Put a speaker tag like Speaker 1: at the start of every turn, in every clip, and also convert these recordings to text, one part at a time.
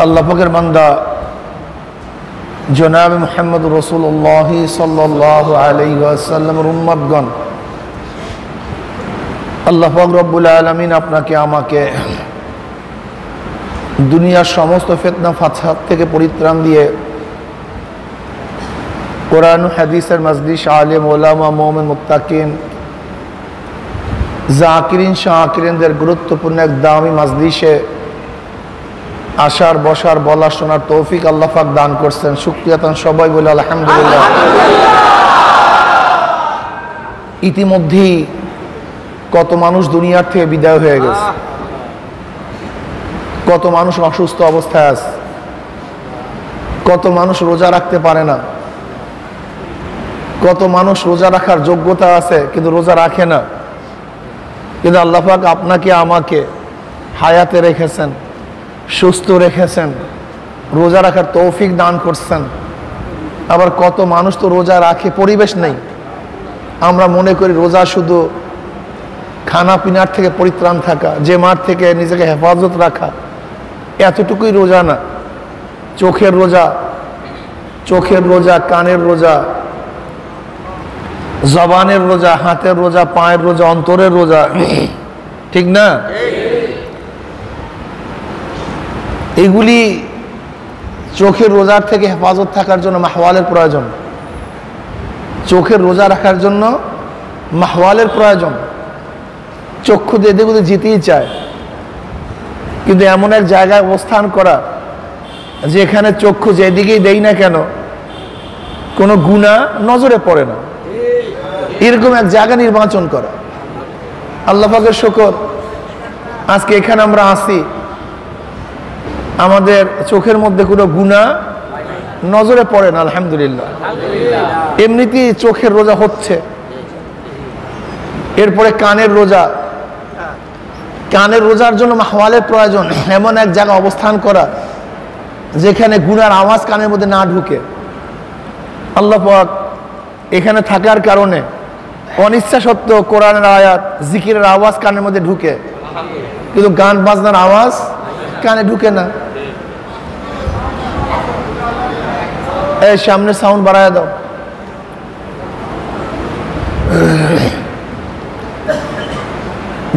Speaker 1: আল্লাহ পাকের বান্দা জনাব মুহাম্মদ রাসূলুল্লাহ সাল্লাল্লাহু আলাইহি ওয়াসাল্লামের উম্মতগণ, আল্লাহ পাক রব্বুল আলামিন আপনাকে আমাকে দুনিয়ার সমস্ত ফিতনা ফাসাদ থেকে পরিত্রাণ দিয়ে কোরআন ও হাদিসের মজলিস, আলেম ওলামা, মুমিন, মুত্তাকিন, জাকিরিন, শাকিরিনদের গুরুত্বপূর্ণ এক দামি মজলিসে আসার, বসার, বলার, শোনার তৌফিক আল্লাহ পাক দান করছেন। শুকরিয়াতান সবাই বলে আলহামদুলিল্লাহ। ইতিমধ্যেই কত মানুষ দুনিয়ার থেকে বিদায় হয়ে গেছে, কত মানুষ অসুস্থ অবস্থায় আছে, কত মানুষ রোজা রাখতে পারে না, কত মানুষ রোজা রাখার যোগ্যতা আছে কিন্তু রোজা রাখে না। কিন্তু আল্লাহ পাক আপনাকে আমাকে হায়াতে রেখেছেন, সুস্থ রেখেছেন, রোজা রাখার তৌফিক দান করছেন। আবার কত মানুষ তো রোজা রাখে, পরিবেশ নেই। আমরা মনে করি রোজা শুধু খানা পিনার থেকে পরিত্রাণ থাকা, যে মার থেকে নিজেকে হেফাজত রাখা, এতটুকুই রোজা না। চোখের রোজা, চোখের রোজা, কানের রোজা, জবানের রোজা, হাতের রোজা, পায়ের রোজা, অন্তরের রোজা, ঠিক না? এগুলি চোখের রোজার থেকে হেফাজত থাকার জন্য মাহওয়ালের প্রয়োজন, চোখের রোজা রাখার জন্য মাহওয়ালের প্রয়োজন। চক্ষু দিয়ে এদিকে যেতেই চায়, কিন্তু এমন এক জায়গায় অবস্থান করা যেখানে চক্ষু যেদিকেই দেই না কেন কোনো গুনাহ নজরে পড়ে না, এরকম এক জায়গা নির্বাচন করা। আল্লাহ পাকের শুকর, আজকে এখানে আমরা আসি, আমাদের চোখের মধ্যে কোনো গুনাহ নজরে পড়ে না, আলহামদুলিল্লাহ। এমনিতেই চোখের রোজা হচ্ছে। এরপরে কানের রোজা, কানের রোজার জন্য মাহওয়ালের প্রয়োজন, এমন এক জায়গা অবস্থান করা যেখানে গুনার আওয়াজ কানের মধ্যে না ঢুকে। আল্লাহ পাক এখানে থাকার কারণে অনিচ্ছা সত্ত্বেও কোরআনের আয়াত, জিকিরের আওয়াজ কানের মধ্যে ঢুকে, কিন্তু গান বাজনার আওয়াজ কানে ঢুকে না। এই সামনে সাউন্ড বাড়ায় দাও।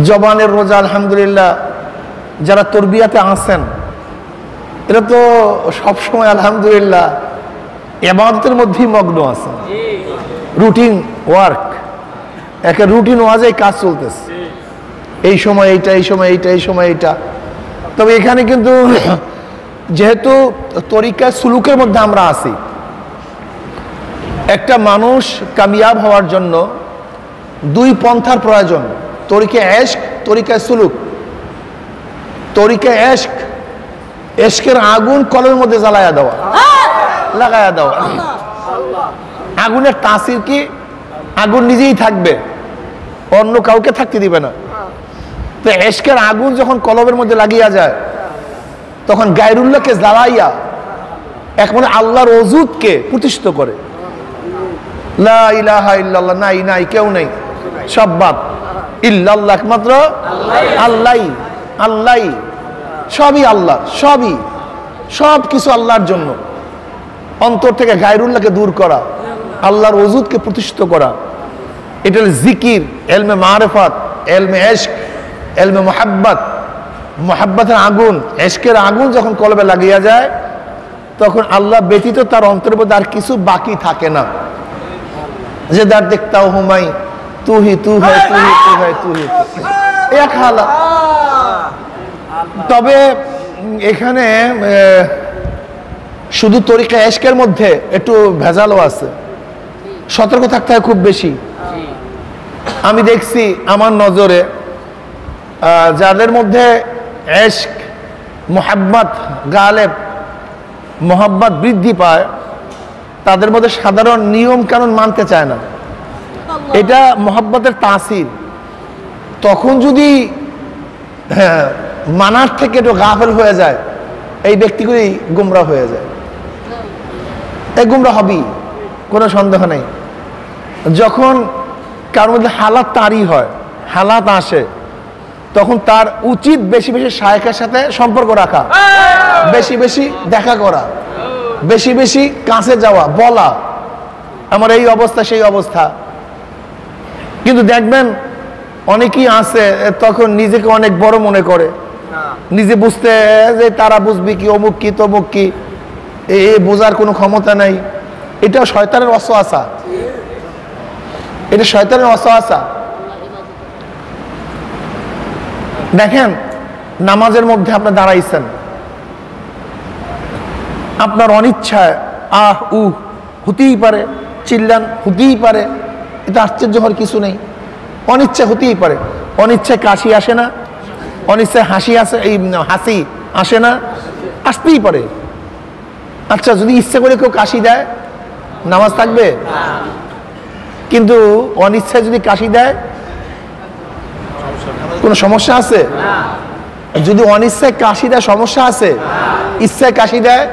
Speaker 1: জবানের রোজা, আলহামদুলিল্লাহ, যারা তরবিয়াতে আছেন এরা তো সবসময় আলহামদুলিল্লাহ ইবাদতের মধ্যেই মগ্ন আছে। রুটিন ওয়ার্ক, একটা রুটিন ওয়াজে কাজ চলতেছে, এই সময় এইটা, এই সময় এইটা, এই সময় এইটা। তবে এখানে কিন্তু যেহেতু তরিকা সুলুকের মধ্যে আমরা আছি, একটা মানুষ কামিয়াব হওয়ার জন্য দুই পন্থার প্রয়োজন, তরিকা এশক, তরিকা সুলুক। তরিকা এশক, এশকের আগুন কলমের মধ্যে জ্বালায়া দেওয়া, লাগায়া দেওয়া। আগুনের তাসির কি? আগুন নিজেই থাকবে, অন্য কাউকে থাকতে দিবে না। তো এশকের আগুন যখন কলমের মধ্যে লাগিয়া যায়, তখন গায়রুল্লাহকে জ্বালাইয়া একমাত্র আল্লাহর ওজুদকে প্রতিষ্ঠিত করে। লা ইলাহা ইল্লাল্লাহ, নাই নাই কেউ নেই, সব বাদ। ইল্লাল্লাহ, একমাত্র আল্লাহই, আল্লাহই, সবই আল্লাহ, সবই, সব কিছু আল্লাহর জন্য। অন্তর থেকে গায়রুল্লাহকে দূর করা, আল্লাহর ওজুদকে প্রতিষ্ঠিত করা, এটা জিকির, এলমে মারিফাত, এলমে এশক, এলমে মুহাব্বত। মুহাব্বতের আগুন, এশকের আগুন যখন কলবে লাগিয়া যায়, তখন আল্লাহ ব্যতীত তার অন্তরের মধ্যে আর কিছু বাকি থাকে না। যে দার দেখতাও হুমাই, তু হি তু হ্যায়, তু হি তু হ্যায়, তু হি তু, এক হালাত। তবে এখানে শুধু তরিকা এশকের মধ্যে একটু ভেজালও আছে, সতর্ক থাকতে হয় খুব বেশি। আমি দেখছি আমার নজরে যাদের মধ্যে এশক, মুহাব্বত গালেব, মোহাব্বত বৃদ্ধি পায়, তাদের মধ্যে সাধারণ নিয়ম কানুন মানতে চায় না। এটা মোহাব্বতের তাসির। তখন যদি মানার থেকে একটু গাফেল হয়ে যায়, এই ব্যক্তিগুলি গুমরাহ হয়ে যায়। এই গুমরাহ হবেই, কোনো সন্দেহ নেই। যখন কারোর মধ্যে হালাত তারই হয়, হালাত আসে, তখন তার উচিত বেশি বেশি শায়েখের সাথে সম্পর্ক রাখা, বেশি বেশি দেখা করা, বেশি বেশি কাছে যাওয়া, বলা আমার এই অবস্থা সেই অবস্থা। কিন্তু দেখবেন অনেকেই আছে তখন নিজেকে অনেক বড় মনে করে, নিজে বুঝতে যে তারা বুঝবি কি, অমুক কি তমুক কি, এ বোঝার কোনো ক্ষমতা নাই। এটা শয়তানের ওয়াসওয়াসা, এটা শয়তানের ওয়াসওয়াসা। দেখেন নামাজের মধ্যে আপনি দাঁড়াইছেন, আপনার অনিচ্ছায় আহ উ হতেই পারে, চিল্লান হতেই পারে, এটা আশ্চর্য হওয়ার কিছু নেই। অনিচ্ছা হতেই পারে, অনিচ্ছায় কাশি আসে না, অনিচ্ছায় হাসি আসে, এই হাসি আসে না, আসতেই পারে। আচ্ছা যদি ইচ্ছে করে কেউ কাশি দেয় নামাজ থাকবে? কিন্তু অনিচ্ছায় যদি কাশি দেয় কোনো সমস্যা আছে? যদি অনিচ্ছায় কাশি দেয় সমস্যা আছে? ইচ্ছায় কাশি দেয়?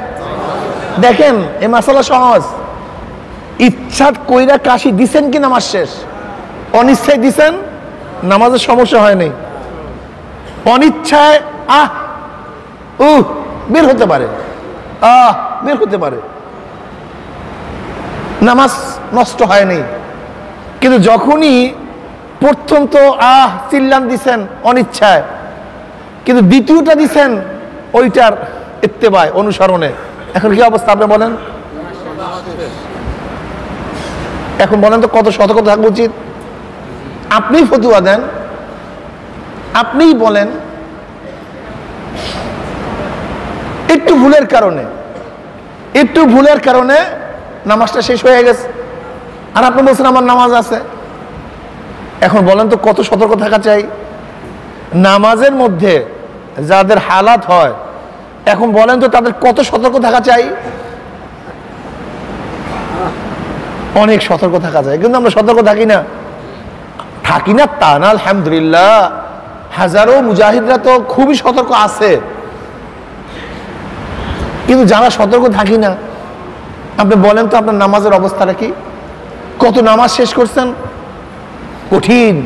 Speaker 1: দেখেন এ মাসালা সহজ। ইচ্ছা কইরা কাশি দিছেন কি নামাজ শেষ, অনিচ্ছায় দিছেন নামাজের সমস্যা হয়নি। অনিচ্ছায় আহ বের হতে পারে, বের হতে পারে, নামাজ নষ্ট হয়নি। কিন্তু যখনই প্রথম তো চিল্লান দিছেন অনিচ্ছায়, কিন্তু দ্বিতীয়টা দিছেন ওইটার ইত্তেবায়, অনুসরণে, এখন কি অবস্থা আপনি বলেন? এখন বলেন তো কত সতর্ক থাকা উচিত? আপনিই ফতুয়া দেন, আপনিই বলেন একটু ভুলের কারণে নামাজটা শেষ হয়ে গেছে, আর আপনি বলছেন আমার নামাজ আছে। এখন বলেন তো কত সতর্ক থাকা চাই নামাজের মধ্যে যাদের হালাত হয়, এখন বলেন তো তাদের কত সতর্ক থাকা চাই? অনেক সতর্ক থাকা যায়, কিন্তু আমরা সতর্ক থাকি না তা না। আলহামদুলিল্লাহ হাজারো মুজাহিদরা তো খুবই সতর্ক আছে, কিন্তু যারা সতর্ক থাকি না, আপনি বলেন তো আপনার নামাজের অবস্থাটা কি? কত নামাজ শেষ করছেন? কঠিন।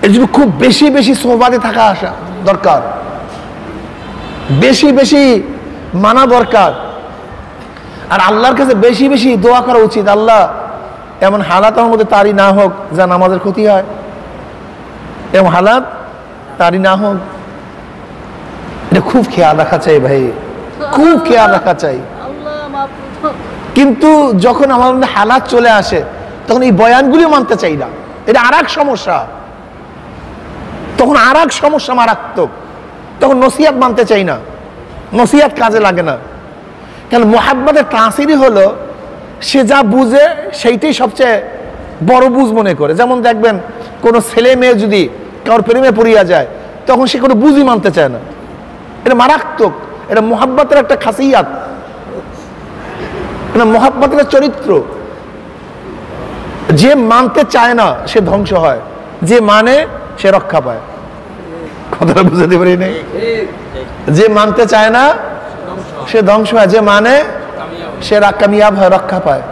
Speaker 1: এর জন্য খুব বেশি বেশি সোহবাতে থাকা আসা দরকার, বেশি বেশি মানা দরকার, আর আল্লাহর কাছে বেশি বেশি দোয়া করা উচিত। আল্লাহ এমন হালাত আমার মধ্যে তারই না হোক যা নামাজের ক্ষতি হয়, এমন হালাত তারই না হোক। এটা খুব খেয়াল রাখা চাই ভাই, খুব খেয়াল রাখা চাই। কিন্তু যখন আমার মধ্যে হালাত চলে আসে তখন এই বয়ানগুলি মানতে চাই না, এটা আর এক সমস্যা, তখন আর এক সমস্যা মারাত্মক। তখন নসিহত মানতে চাই না, নসিহত কাজে লাগে না। কেন? মোহাব্বতের তাসিরই হলো সে যা বুঝে সেইটাই সবচেয়ে বড় বুঝ মনে করে। যেমন দেখবেন কোনো ছেলে মেয়ে যদি কারোর প্রেমে পড়িয়া যায় তখন সে কোনো বুঝই মানতে চায় না, এটা মারাত্মক। এটা মোহাব্বতের একটা খাসিয়াত, এটা মোহাব্বতের চরিত্র। যে মানতে চায় না সে ধ্বংস হয়, যে মানে সে রক্ষা পায়। কথাটা বুঝাতে পারি নাই? যে মানতে চায় না সে ধ্বংস হয়, যে মানে সে কামিয়াব হয়, রক্ষা পায়।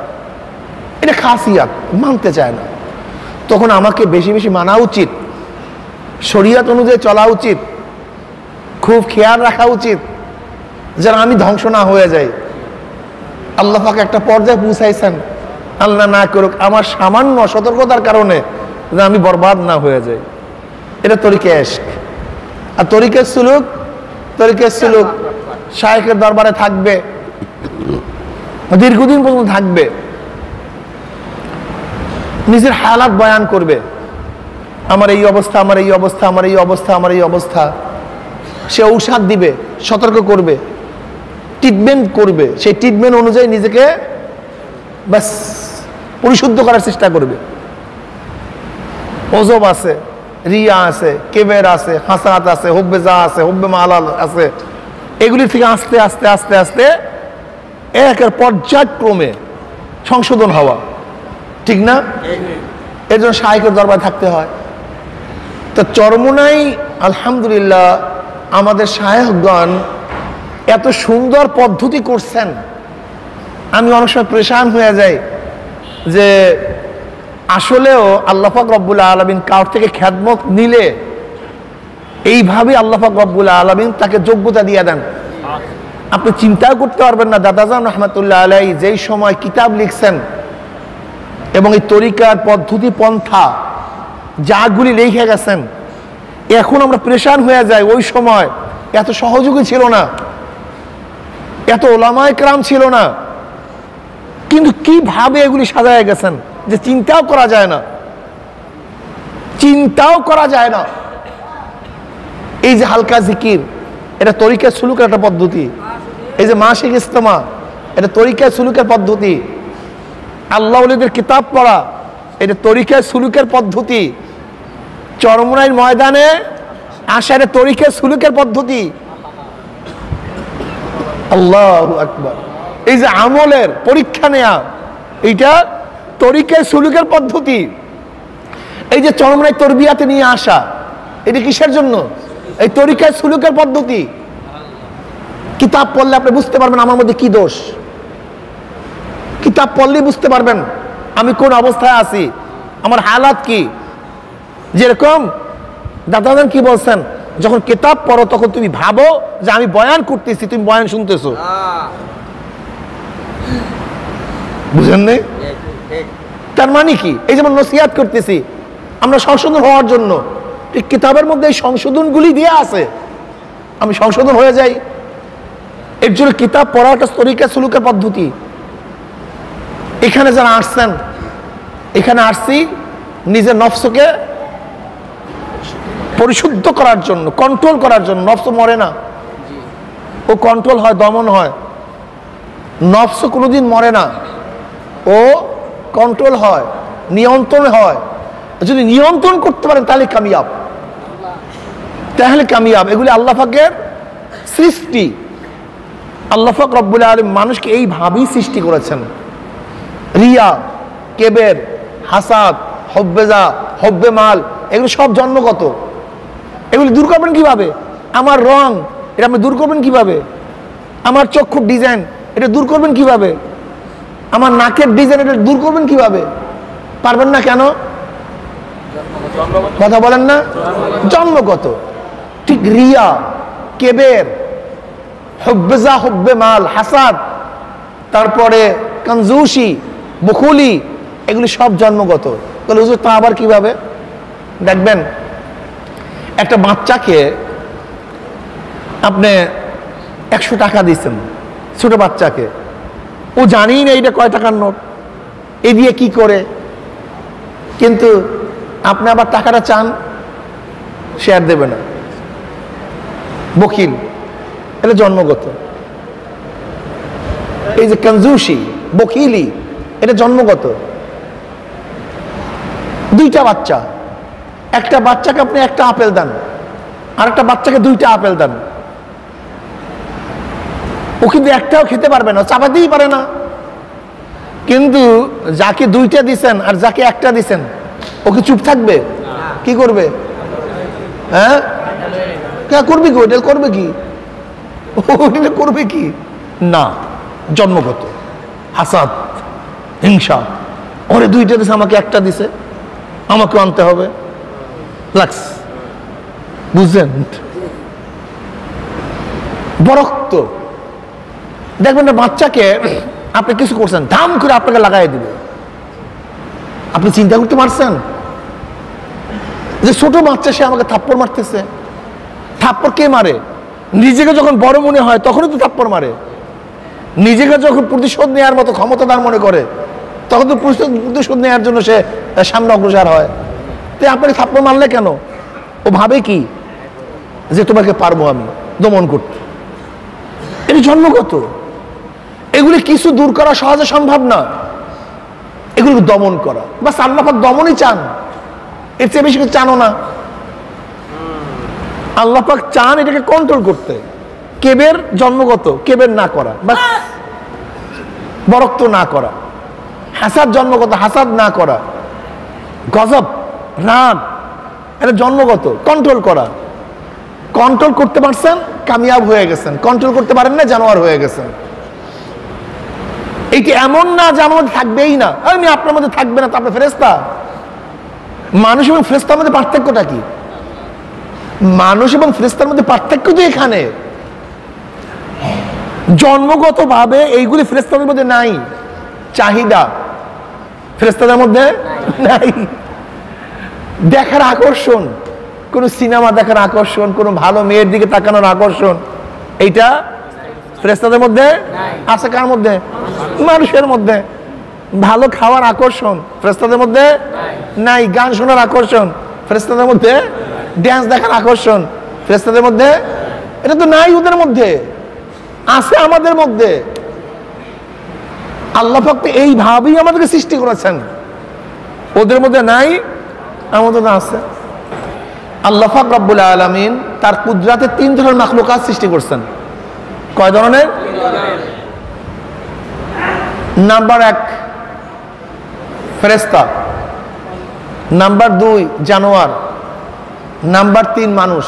Speaker 1: এটা খাসিয়াত, মানতে চায় না। তখন আমাকে বেশি বেশি মানা উচিত, শরীয়ত অনুযায়ী চলা উচিত, খুব খেয়াল রাখা উচিত যেন আমি ধ্বংস না হয়ে যাই। আল্লাহ পাক একটা পর্যায়ে পৌঁছাইছেন, আল্লাহ না করুক আমার সামান্য সতর্কতার কারণে যেন আমি বরবাদ না হয়ে যাই। এটা তরিকে ইশক। আর তরিকে সুলুক শায়েখের দরবারে থাকবে, দীর্ঘদিন পর্যন্ত থাকবে, নিজের হালাত বয়ান করবে, আমার এই অবস্থা, আমার এই অবস্থা, আমার এই অবস্থা, আমার এই অবস্থা। সে ঔষধ দিবে, সতর্ক করবে, ট্রিটমেন্ট করবে, সেই ট্রিটমেন্ট অনুযায়ী নিজেকে বাস পরিশুদ্ধ করার চেষ্টা করবে। ওজব আছে, রিয়া আছে, কেবের আছে, হাসানাত আছে, হুব্বে যা আছে, হুব্বে মালাল আছে, এগুলি থেকে আস্তে আস্তে আস্তে আস্তে একের পর্যায়ক্রমে সংশোধন হওয়া, ঠিক না? এর জন্য শায়েখের দরবারে থাকতে হয়। তো চরমোনাই আলহামদুলিল্লাহ আমাদের শায়েখগণ এত সুন্দর পদ্ধতি করছেন, আমি অনেক সময় পরেশান হয়ে যাই যে আসলেও আল্লাহ পাক রব্বুল আলামিন কার থেকে খেদমত নিলে এইভাবে আল্লাহ পাক রব্বুল আলামিন তাকে যোগ্যতা দিয়ে দেন। আপনি চিন্তাও করতে পারবেন না দাদাজান রহমাতুল্লাহ আলাইহি যেই সময় কিতাব লিখছেন এবং এই তরিকার পদ্ধতি পন্থা যাগুলি লিখে গেছেন, এখন আমরা পেরেশান হয়ে যাই। ওই সময় এত সহযোগী ছিল না, এত ওলামায়ে কেরাম ছিল না, কিন্তু কিভাবে এগুলি সাজায় গেছেন যে চিন্তাও করা যায় না, চিন্তাও করা যায় না। এই যে হালকা জিকির, এটা তরিকা সুলুকের একটা পদ্ধতি। এই যে মাসিক ইজতেমা, এটা তরিকা সুলুকের পদ্ধতি। আল্লাহ ওলিদের কিতাব পড়া, এটা তরিকা সুলুকের পদ্ধতি। চরমনাইর ময়দানে আসা, এটা তরিকা সুলুকের পদ্ধতি। আল্লাহু আকবার। এই যে আমলের পরীক্ষা নেয়া, এইটা তরিকা সুলুকের পদ্ধতি। এই যে চরমনাই তরবিয়াতে নিয়ে আসা, এটা কিসের জন্য? এই তরিকা সুলুকের পদ্ধতি। কিতাব পড়লে আপনি বুঝতে পারবেন আমার মধ্যে কি দোষ। কিতাব পড়লেই বুঝতে পারবেন আমি কোন অবস্থায় আছি, আমার হালাত কি। যেরকম দাদাজান কি বলছেন, যখন কিতাব পড়ো তখন তুমি ভাবো যে আমি বয়ান করতেছি, তুমি বয়ান শুনতেছো। বুঝেন নাই? তার মানে কি? এই যেমন নসিহত করতেছি আমরা সংশোধন হওয়ার জন্য, ঠিক কিতাবের মধ্যে এই সংশোধনগুলি দিয়ে আছে, আমি সংশোধন হয়ে যাই। এর জন্য কিতাব পড়া একটা তরিকা সুলুকের পদ্ধতি। এখানে যারা আসছেন, এখানে আসছি নিজের নফসকে পরিশুদ্ধ করার জন্য, কন্ট্রোল করার জন্য। নফস মরে না, ও কন্ট্রোল হয়, দমন হয়। নফস কোনোদিন মরে না, ও কন্ট্রোল হয়, নিয়ন্ত্রণ হয়। যদি নিয়ন্ত্রণ করতে পারেন তাহলে কামিয়াব, তাহলে কামিয়াব। এগুলি আল্লাহ পাকের সৃষ্টি। আল্লাহ পাক রব্বুল আলামিন মানুষকে এইভাবেই সৃষ্টি করেছেন। রিয়া, কেবের, হাসাদ, হব্বেজা, হব্বে মাল, এগুলো সব জন্মগত। এগুলি দূর করবেন কিভাবে? আমার রং, এটা আপনি দূর করবেন কিভাবে? আমার চক্ষুর ডিজাইন, এটা দূর করবেন কিভাবে? আমার নাকের ডিজাইন, এটা দূর করবেন কিভাবে? পারবেন না কেন? কথা বলেন না? জন্মগত। ঠিক রিয়া, কেবের, হব্বেজা, হব্বে মাল, হাসাদ, তারপরে কনজুসি, বখুলি, এগুলি সব জন্মগত। তাহলে হুজুর তা আবার কিভাবে? দেখবেন একটা বাচ্চাকে আপনি 100 টাকা দিচ্ছেন, ছোট বাচ্চাকে, ও জানেই না এটা কয় টাকার নোট, এ দিয়ে কি করে, কিন্তু আপনি আবার টাকাটা চান, সে আর দেবে না, বকিল। এটা জন্মগত। এই যে কনজুসি, বকিলি, এটা জন্মগত। দুইটা বাচ্চা, একটা বাচ্চাকে আপনি একটা আপেল দেন, আর একটা বাচ্চাকে 2টা আপেল দেন, ও কিন্তু একটাও খেতে পারবে না, চাপাতেই পারে না। কিন্তু যাকে 2টা দিছেন আর যাকে একটা দিছেন, ও কি চুপ থাকবে? কি করবে? হ্যাঁ, করবে কি? ওটা করবে কি? ওটা করবে কি না? জন্মগত হাসাদ, হিংসা। ওরে 2টা দিছে, আমাকে একটা দিছে, আমাকে আনতে হবে, লাক্স। বুঝলেন? বরক্ত। দেখবেন না বাচ্চাকে আপনি কিছু করছেন, ধাম করে আপনাকে লাগাই দিবে। আপনি চিন্তা করতে পারছেন যে ছোট বাচ্চা সে আমাকে থাপ্পড় মারতেছে? থাপ্পড় কে মারে? নিজেকে যখন বড় মনে হয় তখনই তো থাপ্পড় মারে। নিজেকে যখন প্রতিশোধ নেওয়ার মতো ক্ষমতাদার মনে করে তখন তো প্রতিশোধ নেওয়ার জন্য সে সামনে অগ্রসর হয়। তাই আপনাকে থাপ্পড় মারলে কেন? ও ভাবে কি যে তোমাকে পারবো আমি দমন করতে। এটা জন্মগত। এগুলি কিছু দূর করা সহজে সম্ভব না, এগুলি দমন করা। বাস আল্লাহ পাক দমনই চান, এর চেয়ে বেশি কিছু চানো না। আল্লাহ পাক চান এটাকে কন্ট্রোল করতে। কেবের জন্মগত, কেবের না করা, বাস। বরক্ত না করা। হাসাদ জন্মগত, হাসাদ না করা। গজব, রাগ, এটা জন্মগত, কন্ট্রোল করা। কন্ট্রোল করতে পারছেন, কামিয়াব হয়ে গেছেন। কন্ট্রোল করতে পারেন না, জানোয়ার হয়ে গেছেন। এইটি এমন না যে আমার মধ্যে থাকবেই না। আমি আপনার মধ্যে থাকবে না, তা আপনি ফেরেশতা? মানুষ এবং ফেরেশতার মধ্যে পার্থক্যটা কি? মানুষ এবং ফেরেশতার মধ্যে পার্থক্য তো এখানে। জন্মগতভাবে এইগুলি ফেরেশতাদের মধ্যে নাই। চাহিদা ফেরেশতাদের মধ্যে নাই। দেখার আকর্ষণ, কোন সিনেমা দেখার আকর্ষণ, কোন ভালো মেয়ের দিকে তাকানোর আকর্ষণ, এইটা ফেরেশতাদের মধ্যে আছে। কার মধ্যে? মানুষের মধ্যে। ভালো খাওয়ার আকর্ষণ ফেরেশতাদের মধ্যে নাই। গান শোনার আকর্ষণ ফেরেশতাদের মধ্যে, ড্যান্স দেখার আকর্ষণ ফেরেশতাদের মধ্যে, এটা তো নাই ওদের মধ্যে, আছে আমাদের মধ্যে। আল্লাহ পাক এইভাবেই আমাদেরকে সৃষ্টি করেছেন। ওদের মধ্যে নাই, আমাদের মধ্যে আছে। আল্লাহ পাক রব্বুল আলামিন তার কুদরতে 3 ধরনের মাখলুকাত সৃষ্টি করছেন। কয় ধরনের? নাম্বার 1 ফেরেশতা, নাম্বার 2 জানোয়ার, নাম্বার 3 মানুষ।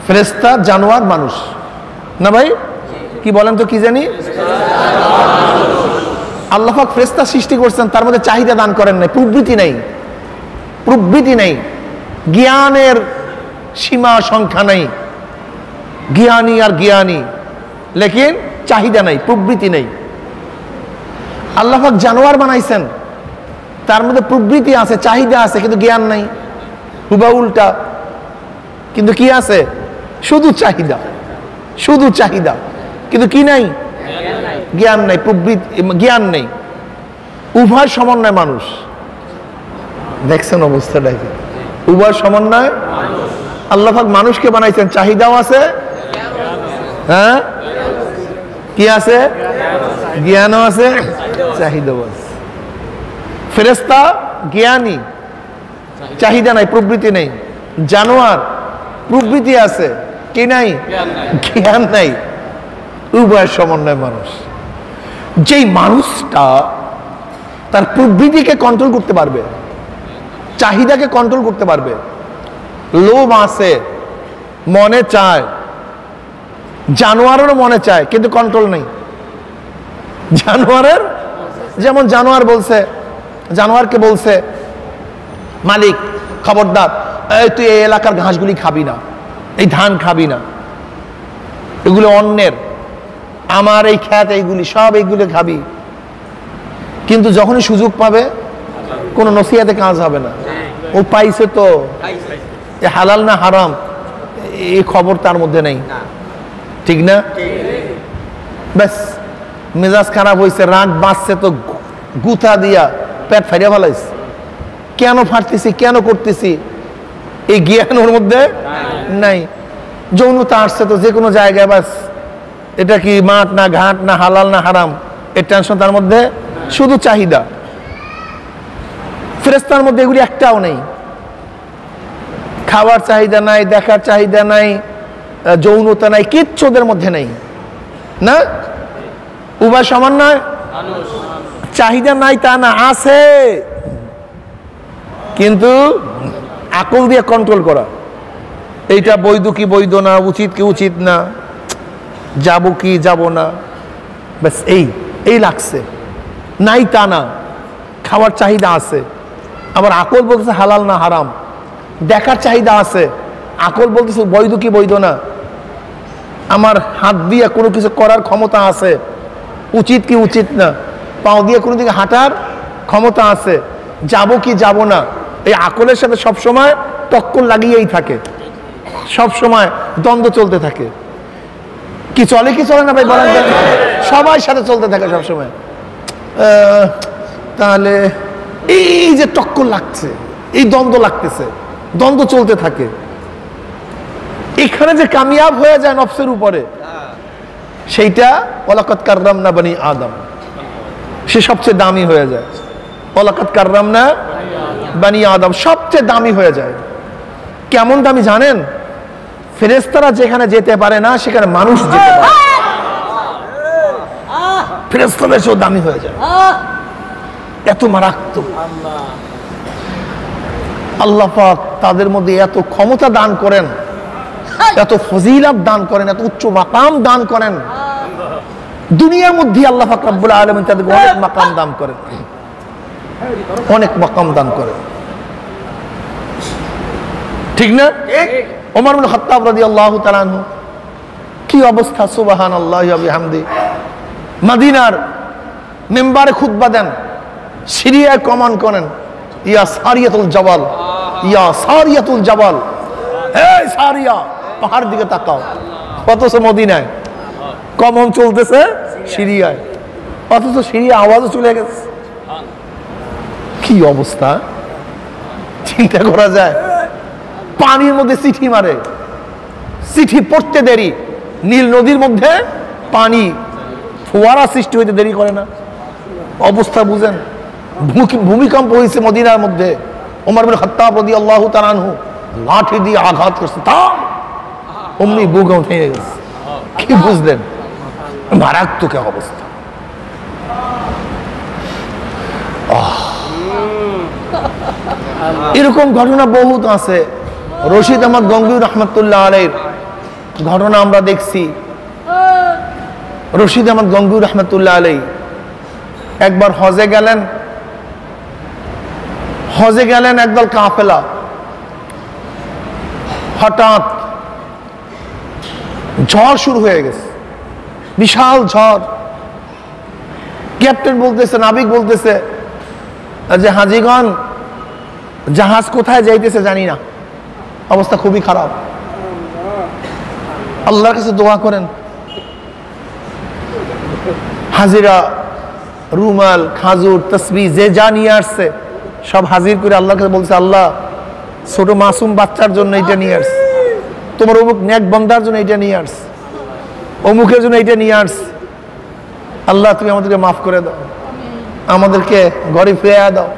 Speaker 1: ফেরেশতা, জানোয়ার, মানুষ। না ভাই কি বলেন তো? কি জানি আল্লাহ পাক ফেরেশতা সৃষ্টি করছেন, তার মধ্যে চাহিদা দান করেন নাই, প্রবৃত্তি নেই, প্রবৃত্তি নেই, জ্ঞানের সীমা সংখ্যা নেই, জ্ঞানী আর জ্ঞানী, লেকিন চাহিদা নাই, প্রবৃত্তি নেই। আল্লাহ পাক জানোয়ার বানাইছেন, তার মধ্যে প্রবৃত্তি আছে, চাহিদা আছে, কিন্তু জ্ঞান নাই, হুবা উল্টা। কিন্তু কি আছে? শুধু চাহিদা, শুধু চাহিদা, কিন্তু কি নাই? জ্ঞান নাই, প্রবৃত্তি, জ্ঞান নেই। উভয় সমন্বয় মানুষ। দেখছেন অবস্থাটা কি? উভয় সমন্বয়। আল্লাহ পাক মানুষকে বানাইছেন, চাহিদাও আছে, হ্যাঁ কি আছে? জ্ঞানও আছে, চাহিদাও আছে। ফেরেশতা জ্ঞানী, চাহিদা নাই, প্রবৃত্তি নেই। জানোয়ার প্রবৃত্তি আছে, কি নাই? জ্ঞান নাই। উভয় সমন্বয় মানুষ। যেই মানুষটা তার প্রবৃত্তিকে কন্ট্রোল করতে পারবে, চাহিদাকে কন্ট্রোল করতে পারবে, লোভ আছে, মনে চায়, জানোয়ারেরও মনে চায়, কিন্তু কন্ট্রোল নেই। জানোয়ারের, যেমন জানোয়ার বলছে, জানোয়ারকে বলছে মালিক খবরদার, তুই এই এলাকার ঘাসগুলি খাবি না, এই ধান খাবি না, এগুলো অন্যের, আমার এই খ্যাত এইগুলি সব এইগুলো খাবি। কিন্তু যখনই সুযোগ পাবে কোনো নসিহাতে কাজ হবে না। ও পাইছে তো, এ হালাল না হারাম এই খবর তার মধ্যে নেই, ঠিক না? ব্যাস মেজাজ খারাপ হয়েছে, রাগ বাঁচছে তো গুথা দিয়া পেট ফাইয়া ফেলাইছে। কেন ফাটতেছি, কেন করতেছি, এই জ্ঞান ওর মধ্যে নাই। যৌনতা আসছে তো যে কোনো জায়গায়, বাস এটা কি মাঠ না ঘাট না হালাল না হারাম, এর টেনশন তার মধ্যে, শুধু চাহিদা। ফেরেশতার মধ্যে এগুলি একটাও নেই। খাওয়ার চাহিদা নাই, দেখার চাহিদা নাই, যৌনতা নাই, কিচ্ছু ওদের মধ্যে নেই না। উভয় সমান নয়। চাহিদা নাই তা না, আছে, কিন্তু আকল দিয়ে কন্ট্রোল করা, এইটা বৈধ কি বৈধ না, উচিত কি উচিত না, যাব কি যাব না, ব্যাস এই লাগছে। নাই তা না, খাওয়ার চাহিদা আছে, আবার আকল বলতেছে হালাল না হারাম। দেখার চাহিদা আছে, আকল বলতেছে বৈধ কি বৈধ না। আমার হাত দিয়ে কোনো কিছু করার ক্ষমতা আছে, উচিত কি উচিত না। পাও দিয়ে কোনো দিকে হাঁটার ক্ষমতা আছে, যাব কি যাব না। এই আকলের সাথে সবসময় টক্কর লাগিয়েই থাকে, সবসময় দ্বন্দ্ব চলতে থাকে। কি চলে কি চলে না ভাই বলেন? সবার সাথে চলতে থাকে সবসময়। তাহলে এই যে টক্কর লাগছে, এই দ্বন্দ্ব লাগতেছে, দ্বন্দ্ব চলতে থাকে। এখানে যে কামিয়াব হয়ে যায় নফসের উপরে, সেইটা ওয়ালাকাদ কাররামনা বনি আদম, সে সবচেয়ে দামি হয়ে যায়। ওয়ালাকাদ কাররামনা বনি আদম সবচেয়ে দামি হয়ে যায়। কেমন দামি জানেন? ফেরেশতারা যেখানে যেতে পারে না, সেখানে মানুষ যেতে পারে। ফেরেশতাদের চেয়েও দামি হয়ে যায়, এত মারাত্মক। আল্লাহ পাক তাদের মধ্যে এত ক্ষমতা দান করেন, এত ফজিলত দান করেন, এত উচ্চ মাকাম দান করেন। দুনিয়ার মধ্যে আল্লাহ পাক রব্বুল আলামিন তাদেরকে অনেক মাকাম দান করেন, অনেক মাকাম দান করেন, ঠিক না? ওমর ইবনে খাত্তাব রাদিয়াল্লাহু তাআলা আনহু, কি অবস্থা! সুবহানাল্লাহি ওয়া বিহামদি। মদিনার মিম্বারে খুতবা দেন, সিরিয়ায় কমান করেন, ইয়া সারিয়াতুল জাবাল, ইয়া সারিয়াতুল জাবাল, এই সারিয়া পাহাড় দিকে তাকাও। অথচ মদিনায় কমন চলতেছে সিরিয়ায়, অথচ সিরিয়া আওয়াজও চলে গেছে। কি অবস্থা, চিন্তা করা যায়। পানির মধ্যে চিঠি মারে, চিঠি পড়তে দেরি, নীল নদীর মধ্যে পানি ফোয়ারা সৃষ্টি হইতে দেরি করে না। অবস্থা বুঝেন। ভূমিকম্প হয়েছে মদিনার মধ্যে, ওমর ইবনে খাত্তাব রাদিয়াল্লাহু তাআলা আনহু লাঠি দিয়ে আঘাত করছে, থাম, অমনি বুক উঠে গেছে। কি বুঝলেন? মারাত্মক অবস্থা। এরকম ঘটনা বহুত আছে। রশিদ আহমদ গঙ্গুই রহমতুল্লাহ আলাইহির ঘটনা আমরা দেখছি। রশিদ আহমদ গঙ্গুই রহমতুল্লাহ আলাইহি একবার হজে গেলেন একদল কাফেলা। হঠাৎ ঝড় শুরু হয়ে গেছে, বিশাল ঝড়। ক্যাপ্টেন বলতেছে, নাবিক বলতেছে যে হাজিগণ, জাহাজ কোথায় যাইতেছে জানি না, অবস্থা খুবই খারাপ, আল্লাহর কাছে দোয়া করেন। হাজিরা রুমাল, খাজুর, তসবিহ যে যা নিয়ে আসছে সব হাজির করে আল্লাহর কাছে বলছে, আল্লাহ ছোট মাসুম বাচ্চার জন্য এটা নিয়ে আসছে, তোমার অমুক নেক বন্দার জন্য এটা নিয়ে আসছে, অমুকের জন্য এটা নিয়ে আসছে, আল্লাহ তুমি আমাদেরকে মাফ করে দাও, আমাদেরকে ঘরে ফিরিয়ে দাও।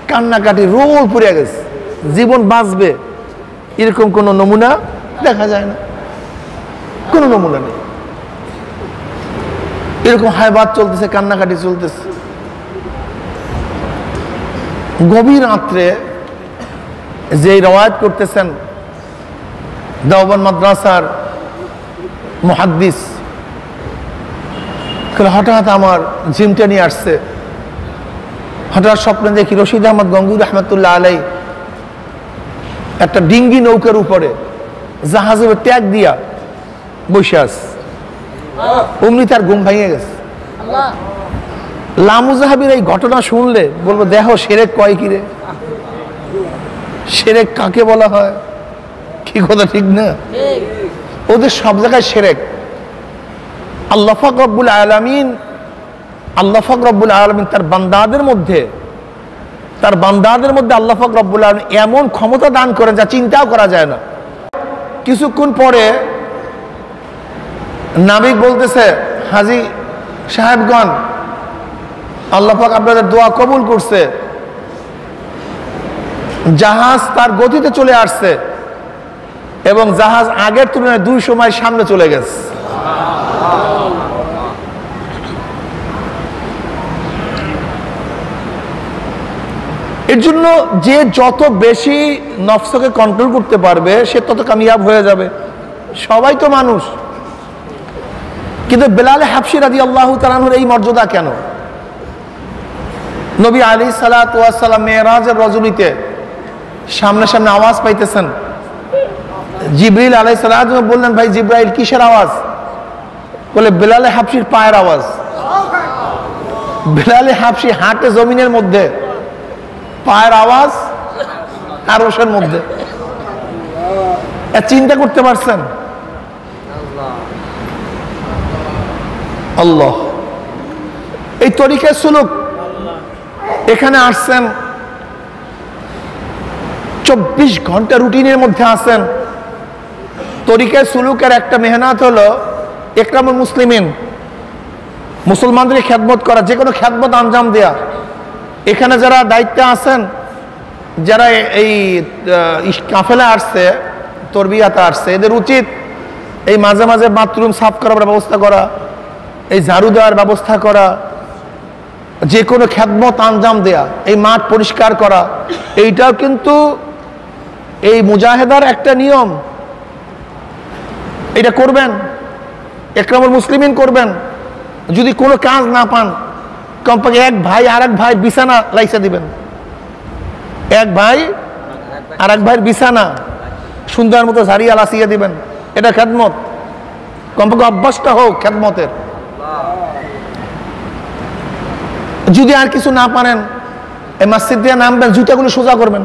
Speaker 1: কান্নাকাটি রোল পড়ে গেছে। জীবন বাঁচবে এরকম কোন নমুনা দেখা যায় না, কোন নমুনা নেই। এরকম হায়বাত চলতেছে, কান্নাকাটি চলতেছে। গভীর রাত্রে যে রওয়ায়াত করতেছেন দেওবন্দ মাদ্রাসার মুহাদ্দিস, হঠাৎ আমার জিমটা নিয়ে আসছে, হঠাৎ স্বপ্নে দেখি রশিদ আহমদ গঙ্গুই রহমতুল্লাহ আলাইহি একটা ডিঙ্গি নৌকার উপরে জাহাজের ট্যাগ দিয়া বসে আছে। অমনি তার ঘুম ভেঙে গেছে। লামুজাহাবির এই ঘটনা শুনলে বলবো, দেখো শিরক কয় কিরে, শিরক কাকে বলা হয়, কি কথা ঠিক না? ওদের সব জায়গায় শিরক। আল্লাহ পাক রব্বুল আলামিন তার বান্দাদের মধ্যে আল্লাহ পাক রব্বুল আলামিন এমন ক্ষমতা দান করেন যা চিন্তাও করা যায় না। কিছুক্ষণ পরে নাবিক বলতেছে, হাজী সাহেবগণ, আল্লাহ পাক আপনাদের দোয়া কবুল করছে, জাহাজ তার গতিতে চলে আসছে এবং জাহাজ আগের তুলনায় 200 মাইল সামনে চলে গেছে। এর জন্য যে যত বেশি নফসকে কন্ট্রোল করতে পারবে সে তত কামিয়াব হয়ে যাবে। সবাই তো মানুষ, কিন্তু বেলাল হাবশী রাদিয়াল্লাহু তাআলা আনহুর এই মর্যাদা কেন? নবী আলাইহিস সালাতু ওয়াস সালাম মেরাজের রজনীতে সামনে সামনে আওয়াজ পাইতেছেন। জিবরিল আলাইহিস সালাতু বললেন, ভাই জিবরাইল কিসের আওয়াজ? বলে বেলাল হাবশীর পায়ের আওয়াজ। বেলাল হাবশী হাঁটে জমিনের মধ্যে, পায়ের আওয়াজ আরশের মধ্যে। চিন্তা করতে পারছেন? আল্লাহ এই তরিকায় সুলুক এখানে আসছেন, 24 ঘন্টা রুটিনের মধ্যে আছেন। তরিকায় সুলুকের একটা মেহনত হলো ইকরামুল মুসলিমিন, মুসলমানদের খেদমত করা, যে কোনো খেদমত আঞ্জাম দেয়া। এখানে যারা দায়িত্বে আছেন, যারা এই কাফেলা আসছে, তরবিয়াতে আসছে, এদের উচিত এই মাঝে মাঝে বাথরুম সাফ করার ব্যবস্থা করা, এই ঝাড়ু দেওয়ার ব্যবস্থা করা, যে কোনো খেদমত আঞ্জাম দেয়া, এই মাঠ পরিষ্কার করা। এইটাও কিন্তু এই মুজাহেদার একটা নিয়ম। এটা করবেন, ইকরামুল মুসলিমিন করবেন। যদি কোনো কাজ না পান, কমপক্ষে এক ভাই আর এক ভাই বিছানা লাইসা দিবেন, এক ভাই আর এক ভাইয়ের বিছানা সুন্দর মতো ঝাড়িয়া লাসিয়ে দিবেন, এটা খেদমত। কমপক্ষে অভ্যাসটা হোক খেদমতের। যদি আর কিছু না পারেন, এই মসজিদ দিয়ে নামবেন, জুতাগুলো সোজা করবেন,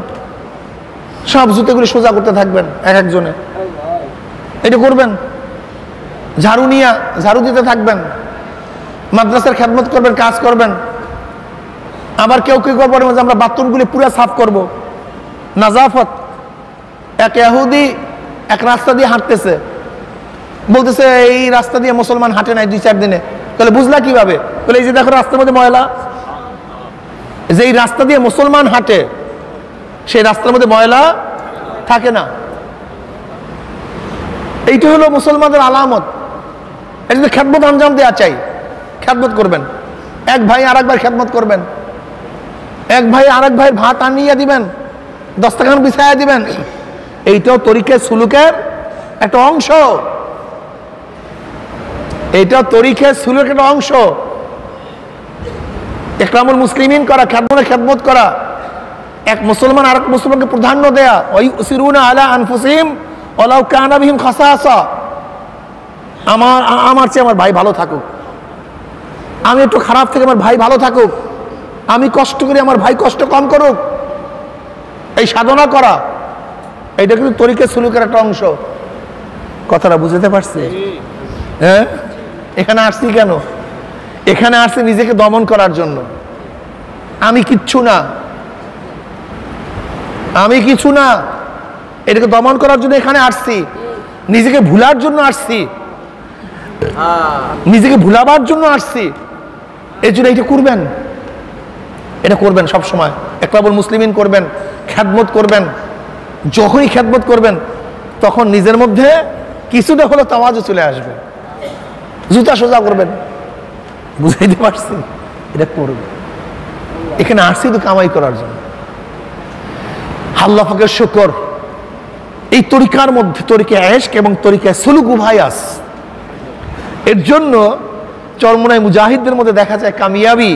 Speaker 1: সব জুতাগুলো সোজা করতে থাকবেন এক একজনে, এটা করবেন। ঝাড়ু নিয়ে ঝাড়ু দিতে থাকবেন, মাদ্রাসার খেদমত করবেন, কাজ করবেন। আবার কেউ কেউ করবেন যে আমরা বাথরুমগুলি পুরো সাফ করব, নাজাফত। এক ইহুদি এক রাস্তা দিয়ে হাঁটতেছে, বলতেছে এই রাস্তা দিয়ে মুসলমান হাঁটে নাই 2-4 দিনে। তাহলে বুঝলা কিভাবে? বলে এই যে দেখো রাস্তার মধ্যে ময়লা, যে এই রাস্তা দিয়ে মুসলমান হাঁটে সেই রাস্তার মধ্যে ময়লা থাকে না। এইটা হলো মুসলমানদের আলামত। এটা যদি খেদমত আঞ্জাম দেওয়া চাই, খেদমত করবেন। এক ভাই আর এক ভাই খেদমত করবেন, এক ভাই আর এক ভাইয়ের ভাত আনিয়ে দিবেন, দস্তরখান বিছাইয়া দিবেন। এইটাও তরিকে সুলুকের একটা অংশ, এইটাও তরিকে সুলুকের একটা অংশ। ইকরামুল মুসলিমিন করা, খেদমত করা, এক মুসলমান আর এক মুসলমানকে প্রাধান্য দেয়া। ওয়ায়ুসিরুনা আলা আনফুসিহিম ওয়ালাউ কানা বিহিম খাসাসা। আমার চেয়ে আমার ভাই ভালো থাকুক, আমি একটু খারাপ থেকে আমার ভাই ভালো থাকুক, আমি কষ্ট করি আমার ভাই কষ্ট কম করুক, এই সাধনা করা, এইটা কিন্তু তরিকে সুলুকের একটা অংশ। কথাটা বুঝতে পারছি? হ্যাঁ, এখানে আসছি কেন? এখানে আসছি নিজেকে দমন করার জন্য। আমি কিচ্ছু না, আমি কিছু না, এটাকে দমন করার জন্য এখানে আসছি। নিজেকে ভুলার জন্য আসছি, নিজেকে ভুলাবার জন্য আসছি। এই জন্য এটা করবেন, এটা করবেন সব সময়। ইকরামুল মুসলিমিন করবেন, খেদমত করবেন। যখনই খেদমত করবেন তখন নিজের মধ্যে কিছুটা হলো তাওয়াজু চলে আসবে, জুতা সোজা করবেন। বুঝাইতে পারছি? এটা করবেন। এখানে আসছি তো কামাই করার জন্য। আল্লাহ পাকের শুকর, এই তরিকার মধ্যে তরিকা ইশক এবং তরিকা সুলুক উভয় আছে। এর জন্য চরমোনাই মুজাহিদদের মধ্যে দেখা যায় কামিয়াবি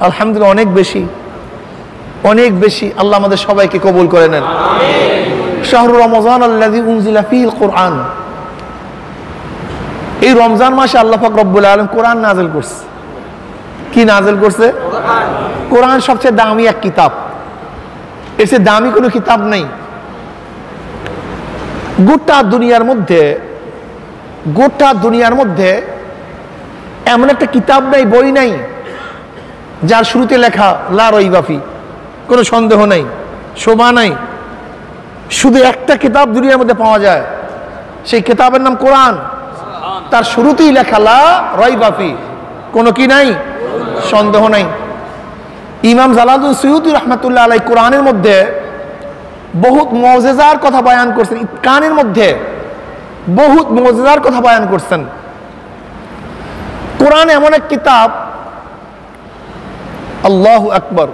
Speaker 1: আলহামদুলিল্লাহ অনেক বেশি, অনেক বেশি। আল্লাহ আমাদের সবাইকে কবুল করে নেন। শাহরু রমজান আল্লাযী উনজিলা ফীহিল কুরআন। এই রমজান মাসে আল্লাহ পাক রব্বুল আলামিন কোরআন নাযিল করছে। কি নাযিল করছে? কোরআন সবচেয়ে দামি এক কিতাব, এর চেয়ে দামি কোনো কিতাব নেই। গোটা দুনিয়ার মধ্যে এমন একটা কিতাব নাই, বই নাই যার শুরুতে লেখা লা রাইবা ফি, কোনো সন্দেহ নাই, শোভা নাই। শুধু একটা কিতাব দুনিয়ার মধ্যে পাওয়া যায়, সেই কিতাবের নাম কোরআন। তার শুরুতেই লেখা লা রাইবা ফি, কোনো কি নাই, সন্দেহ নাই। ইমাম জালালুদ্দিন সুয়ুতী রাহমাতুল্লাহ আলাইহি কোরআনের মধ্যে বহুত মুজিজার কথা বয়ান করছেন, ইতকানের মধ্যে বহুত মুজিজার কথা বয়ান করছেন। কোরআন এমন এক কিতাব, আল্লাহু আকবার,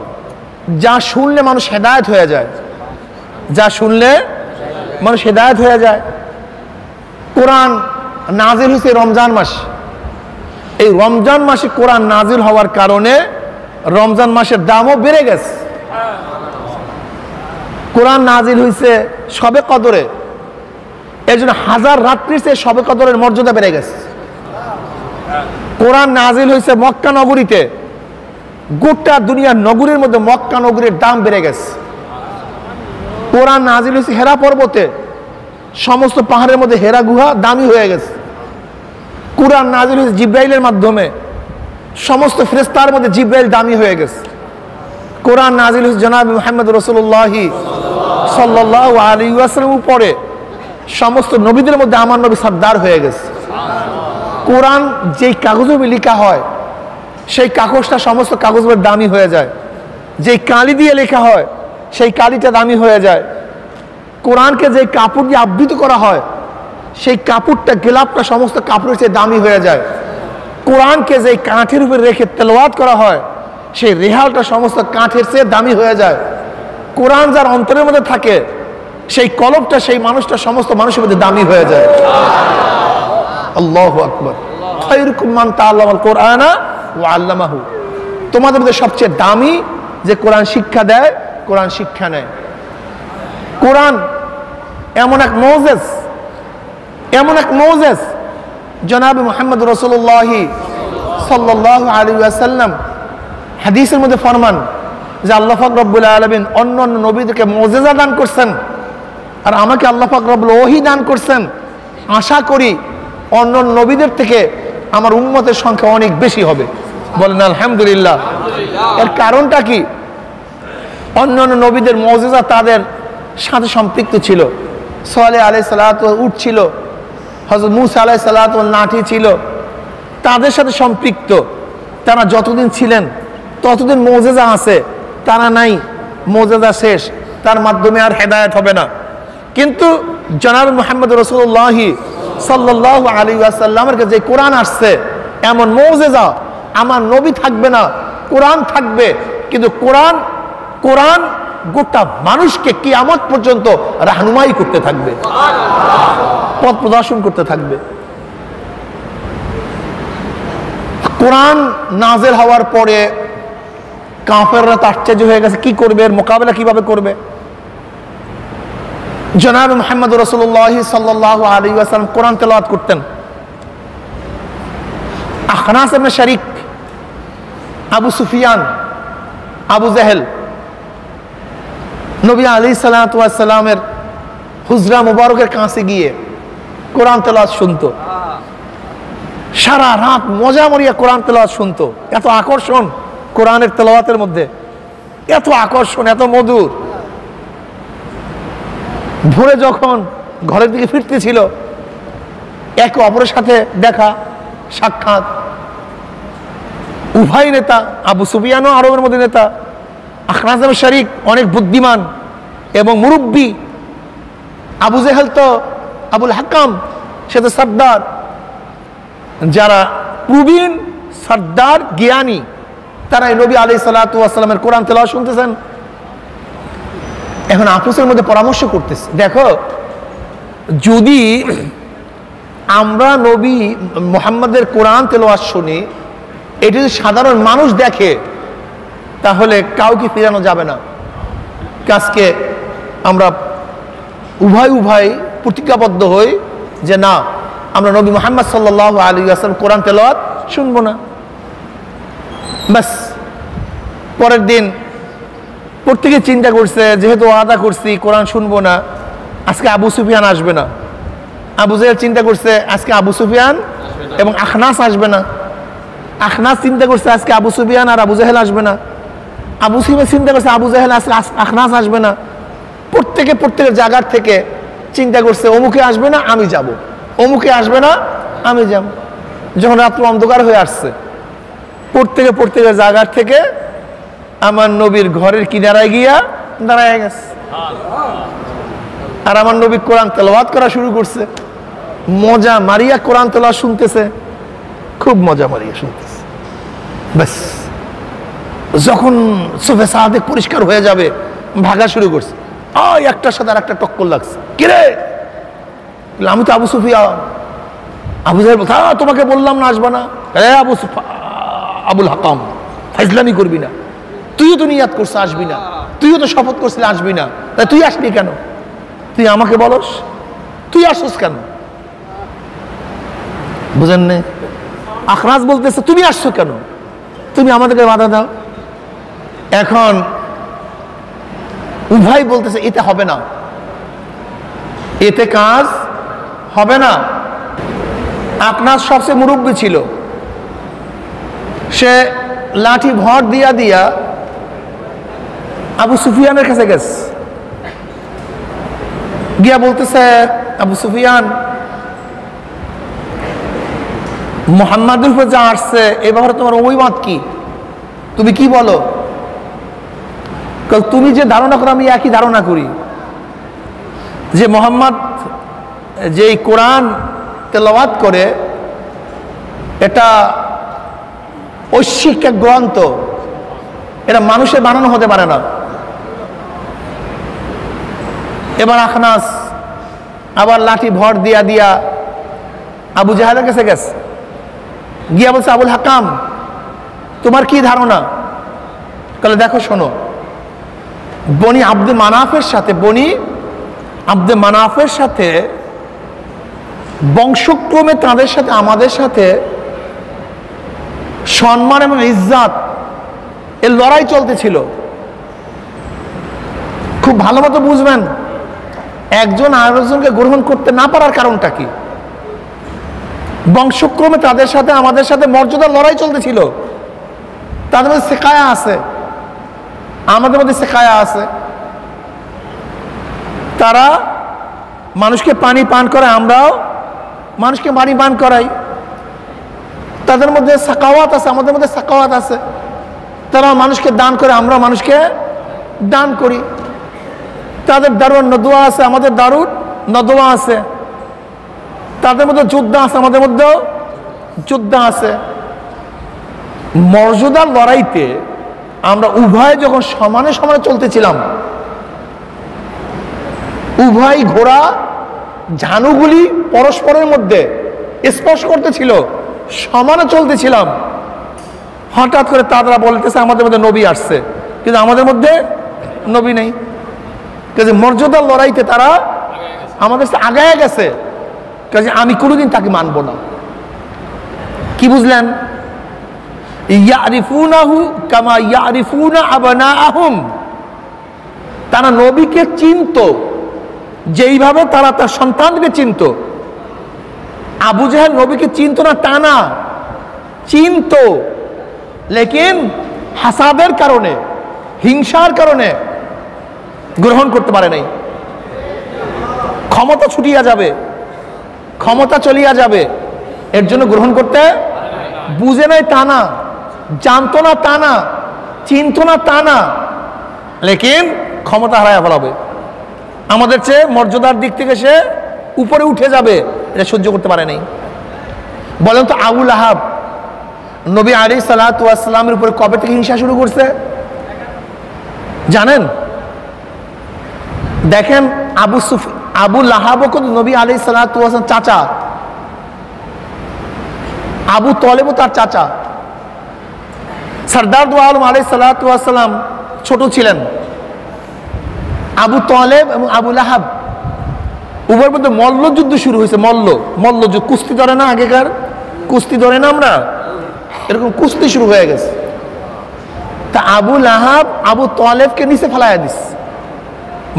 Speaker 1: যা শুনলে মানুষ হেদায়েত হয়ে যায়, যা শুনলে মানুষ হেদায়েত হয়ে যায়। কোরআন নাজিল হয়েছে রমজান মাস। এই রমজান মাসে কোরআন নাজিল হওয়ার কারণে রমজান মাসের দামও বেড়ে গেছে। কোরআন নাজিল হয়েছে শবে কদরে, এর জন্য 1000 রাত্রির চেয়ে শবে কদরের মর্যাদা বেড়ে গেছে। কোরআন নাজিল হয়েছে মক্কা নগরীতে, গোটা দুনিয়ার নগরীর মধ্যে মক্কা নগরীর দাম বেড়ে গেছে। কোরআন নাজিল হয়েছে হেরা পর্বতে, সমস্ত পাহাড়ের মধ্যে হেরা গুহা দামি হয়ে গেছে। কোরআন নাজিল হয়েছে জিব্রাইলের মাধ্যমে, সমস্ত ফেরেশতার মধ্যে জিব্রাইল দামি হয়ে গেছে। কোরআন নাজিল হয়েছে জনাব মুহাম্মদ রাসূলুল্লাহ সাল্লাল্লাহু আলাইহি ওয়াসাল্লাম উপরে, সমস্ত নবীদের মধ্যে আমার নবী সর্দার হয়ে গেছে। কোরআন যেই কাগজে লেখা হয় সেই কাগজটা সমস্ত কাগজের দামি হয়ে যায়। যেই কালি দিয়ে লেখা হয় সেই কালিটা দামি হয়ে যায়। কোরআনকে যে কাপড় দিয়ে আবৃত করা হয় সেই কাপড়টা, গেলাপটা সমস্ত কাপড়ের চেয়ে দামি হয়ে যায়। কোরআনকে যে কাঠের উপরে রেখে তেলাওয়াত করা হয় সেই রেহালটা সমস্ত কাঠের চেয়ে দামি হয়ে যায়। কোরআন যার অন্তরের মধ্যে থাকে সেই কলবটা, সেই মানুষটা সমস্ত মানুষের মধ্যে দামি হয়ে যায়। আল্লাহু আকবার। খায়রুকুম মান তাআল্লামাল কুরআনা ওয়া আল্লামাহু। তোমাদের মধ্যে সবচেয়ে দামি যে কোরআন শিক্ষা দেয়, কোরআন শিক্ষা নেয়। কোরআন এমন এক মৌজেজ, এমন এক মৌজেজ জনাব মুহাম্মদ রাসূলুল্লাহ সাল্লাল্লাহু আলাইহি ওয়াসাল্লাম হাদিসের মধ্যে ফরমান যে আল্লাহ পাক রব্বুল আলামিন অন্য অন্য নবীদেরকে মুজিজা দান করছেন, আর আমাকে আল্লাহ পাক রব্বুল ওহী দান করছেন। আশা করি অন্য নবীদের থেকে আমার উম্মতের সংখ্যা অনেক বেশি হবে। বলেন আলহামদুলিল্লাহ। এর কারণটা কি? অন্য অন্য নবীদের মুজিজা তাদের সাথে সম্পৃক্ত ছিল। সালেহ আলাইহিস সালাতু উট ছিল, হযরত মূসা আলাইহিস সালাতু লাঠি ছিল, তাদের সাথে সম্পৃক্ত। তারা যতদিন ছিলেন ততদিন মুজিজা আছে, তারা নাই, মুজিজা শেষ, তার মাধ্যমে আর হেদায়েত হবে না। কিন্তু জনাব মুহাম্মদ রাসূলুল্লাহ সাল্লাল্লাহু আলাইহি ওয়াসাল্লামের কাছে যে কোরআন আসছে, এমন মুজিজা আমার নবী থাকবে না, কোরআন থাকবে। কিন্তু কোরআন কোরআন গোটা মানুষকে কিয়ামত পর্যন্ত রাহনুমাই করতে থাকবে, পথ প্রদর্শন করতে থাকবে। কোরআন নাযিল হওয়ার পরে কাফেররা আশ্চর্য হয়ে গেছে, কি করবে, এর মোকাবেলা কিভাবে করবে। জনাব মুহাম্মদ রাসূলুল্লাহ সাল্লাল্লাহু আলাইহি ওয়াসাল্লাম কোরআন তেলাওয়াত করতেন। আখনাস ইবনে শারিক, আবু সুফিয়ান, আবু জাহেল নবী আলাইহিস সালাতু ওয়াস সালামের হুজরা মুবারকের কাছে গিয়ে কোরআন তেলাওয়াত শুনতো। সারা রাত মজা মরিয়া কোরআন তেলাওয়াত শুনতো। এত আকর্ষণ কোরআনের তেলাওয়াতের মধ্যে, এত আকর্ষণ, এত মধুর। ভোরে যখন ঘরের দিকে ফিরতেছিল, একে অপরের সাথে দেখা সাক্ষাৎ। উভয় নেতা, আবু সুফিয়ানও আরবের মধ্যে নেতা, আখনাস ইবনে শারিক অনেক বুদ্ধিমান এবং মুরব্বী, আবু জেহেল তো আবুল হাকাম, সে তো সর্দার। যারা প্রবীণ সর্দার জ্ঞানী, তারাই নবী আলাইহিস সালাতু ওয়াস সালামের কোরআন তেলাওয়াত শুনতেছেন। এখন আপসের মধ্যে পরামর্শ করতেছে, দেখো যদি আমরা নবী মুহাম্মদের কোরআন তেলাওয়াত শুনি, এটা যদি সাধারণ মানুষ দেখে তাহলে কাউকে ফিরানো যাবে না। আজকে আমরা উভয় প্রতিজ্ঞাবদ্ধ হই যে না, আমরা নবী মুহাম্মদ সাল্লাল্লাহু আলাইহি ওয়াসাল্লাম কোরআন তেলাওয়াত শুনবো না। বাস পরের দিন প্রত্যেকে চিন্তা করছে, যেহেতু ওয়াদা করছি কোরআন শুনবো না, আজকে আবু সুফিয়ান আসবে না। আবু জাহেল চিন্তা করছে আজকে আবু সুফিয়ান এবং আখনাস আসবে না। আখনাস চিন্তা করছে আজকে আবু সুফিয়ান আর আবু জাহেল আসবে না। আবু সুফিয়ান চিন্তা করছে আবু জাহেল আজকে আখনাস আসবে না। প্রত্যেকের জায়গার থেকে চিন্তা করছে অমুকে আসবে না, আমি যাব, অমুকে আসবে না, আমি যাব। যখন রাত্র অন্ধকার হয়ে আসছে, প্রত্যেকের জায়গার থেকে আমার নবীর ঘরের কিনারায় গিয়া দাঁড়ায় গেছে। আর আমার নবী কোরআন তেলাওয়াত করা শুরু করছে। মজা মারিয়া কোরআন তেলাওয়াত শুনতেছে, খুব মজা মারিয়া শুনতেছে। ব্যাস যখন সোফে সাদেক পরিষ্কার হয়ে যাবে, ভাগা শুরু করছে। একটার সাথে আর একটা টক্কর লাগছে। কিরে, আমি তো আবু সুফিয়ান। আবু জাহেল বলছে, তোমাকে বললাম না আসবা না। আবুল হাকাম, ফাইজলামি করবি না, তুইও তো নিয়াত করছিস আসবি না, তুইও তো শপথ করছিস আসবি না, তাই তুই আসবি কেন? তুই আমাকে বলস, তুই আসছ কেন? বুঝেন না? আখনাস বলতেছে তুমি আসছো কেন, তুমি আমাদেরকে বাধা দাও। এখন উভয় বলতেছে এতে হবে না, এতে কাজ হবে না। আখনাস সবচেয়ে মুরব্বী ছিল, সে লাঠি ভর দিয়া আবু সুফিয়ানের কাছে গেছে, গিয়া বলতেছে, আবু সুফিয়ান, মুহাম্মাদের উপর যা আসছে এ ব্যাপারে তোমার অভিমত কি? তুমি কি বলো? তুমি যে ধারণা করো আমি একই ধারণা করি, যে মুহাম্মদ যে কোরআন তেলাওয়াত করে এটা ঐশ্বিক এক গ্রন্থ, এটা মানুষের বানানো হতে পারে না। এবার আখনাস আবার লাঠি ভর দিয়া আবু জাহেলের কাছে গেছে, গিয়া বলছে, আবুল হাকাম তোমার কি ধারণা? বলে দেখো শোনো, বনি আব্দুল মানাফের সাথে বনি আব্দে মানাফের সাথে বংশক্রমে তাদের সাথে আমাদের সাথে সম্মান এবং ইজ্জত এর লড়াই চলতেছিল। খুব ভালো মতো বুঝবেন, একজন আরেকজনকে গ্রহণ করতে না পারার কারণটা কি। বংশক্রমে তাদের সাথে আমাদের সাথে মর্যাদার লড়াই চলতেছিল। তাদের মধ্যে সেকায়া আছে, আমাদের মধ্যে সেকায়া আছে। তারা মানুষকে পানি পান করে, আমরাও মানুষকে পানি পান করাই। তাদের মধ্যে সাকাওয়াত আছে, আমাদের মধ্যে সাকাওয়াত আছে। তারা মানুষকে দান করে, আমরা মানুষকে দান করি। তাদের দারুণ নদওয়া আছে, আমাদের দারুণ নদওয়া আছে। তাদের মধ্যে যোদ্ধা আছে, আমাদের মধ্যেও যোদ্ধা আছে। মর্যাদার লড়াইতে আমরা উভয় যখন সমানে সমানে চলতেছিলাম, উভয় ঘোড়া ঝানুগুলি পরস্পরের মধ্যে স্পর্শ করতেছিল, সমানে চলতেছিলাম। হঠাৎ করে তারা বলতেছে আমাদের মধ্যে নবী আসছে, কিন্তু আমাদের মধ্যে নবী নেই। কাজে মর্যাদার লড়াইতে তারা আমাদের আগায় গেছে, কাজে আমি কোনোদিন তাকে মানব না। কি বুঝলেন? ইয়ারিফুনাহু কামা ইয়ারিফুনা আবনাআহুম। তারা নবীকে চিনত যেইভাবে তারা তার সন্তানকে চিনত। আবু জাহেল নবীকে চিনত না তা না, চিনত, লেকিন হাসাদের কারণে, হিংসার কারণে গ্রহণ করতে পারে নাই। ক্ষমতা ছুটিয়া যাবে, ক্ষমতা চলিয়া যাবে, এর জন্য গ্রহণ করতে বুঝে নাই তা না, জানতো না তা না, চিনত না তা না, লেকিন ক্ষমতা হারায় ফেলাবে। আমাদের চেয়ে মর্যাদার দিক থেকে সে উপরে উঠে যাবে, এটা সহ্য করতে পারে নাই। বলেন তো আবু লাহাব নবী আলাইহিস সালাতু ওয়াস সালামের উপরে কবে থেকে হিংসা শুরু করছে জানেন? দেখেন আবু লাহাবও কিন্তু নবী আলাইহিস সালাতু ওয়াস সালাম চাচা, আবু তলেবও তার চাচা। সরদার দু আলম আলাইহিস সালাতু ওয়াস সালাম ছোট ছিলেন। আবু তলেব এবং আবু লাহাব উভয়ের মধ্যে মল্লযুদ্ধ শুরু হয়েছে। মল্লযুদ্ধ, কুস্তি ধরে না, আগেকার কুস্তি ধরে না আমরা, এরকম কুস্তি শুরু হয়ে গেছে। তা আবু লাহাব আবু তলেবকে নিচে ফেলাইয়া দিস,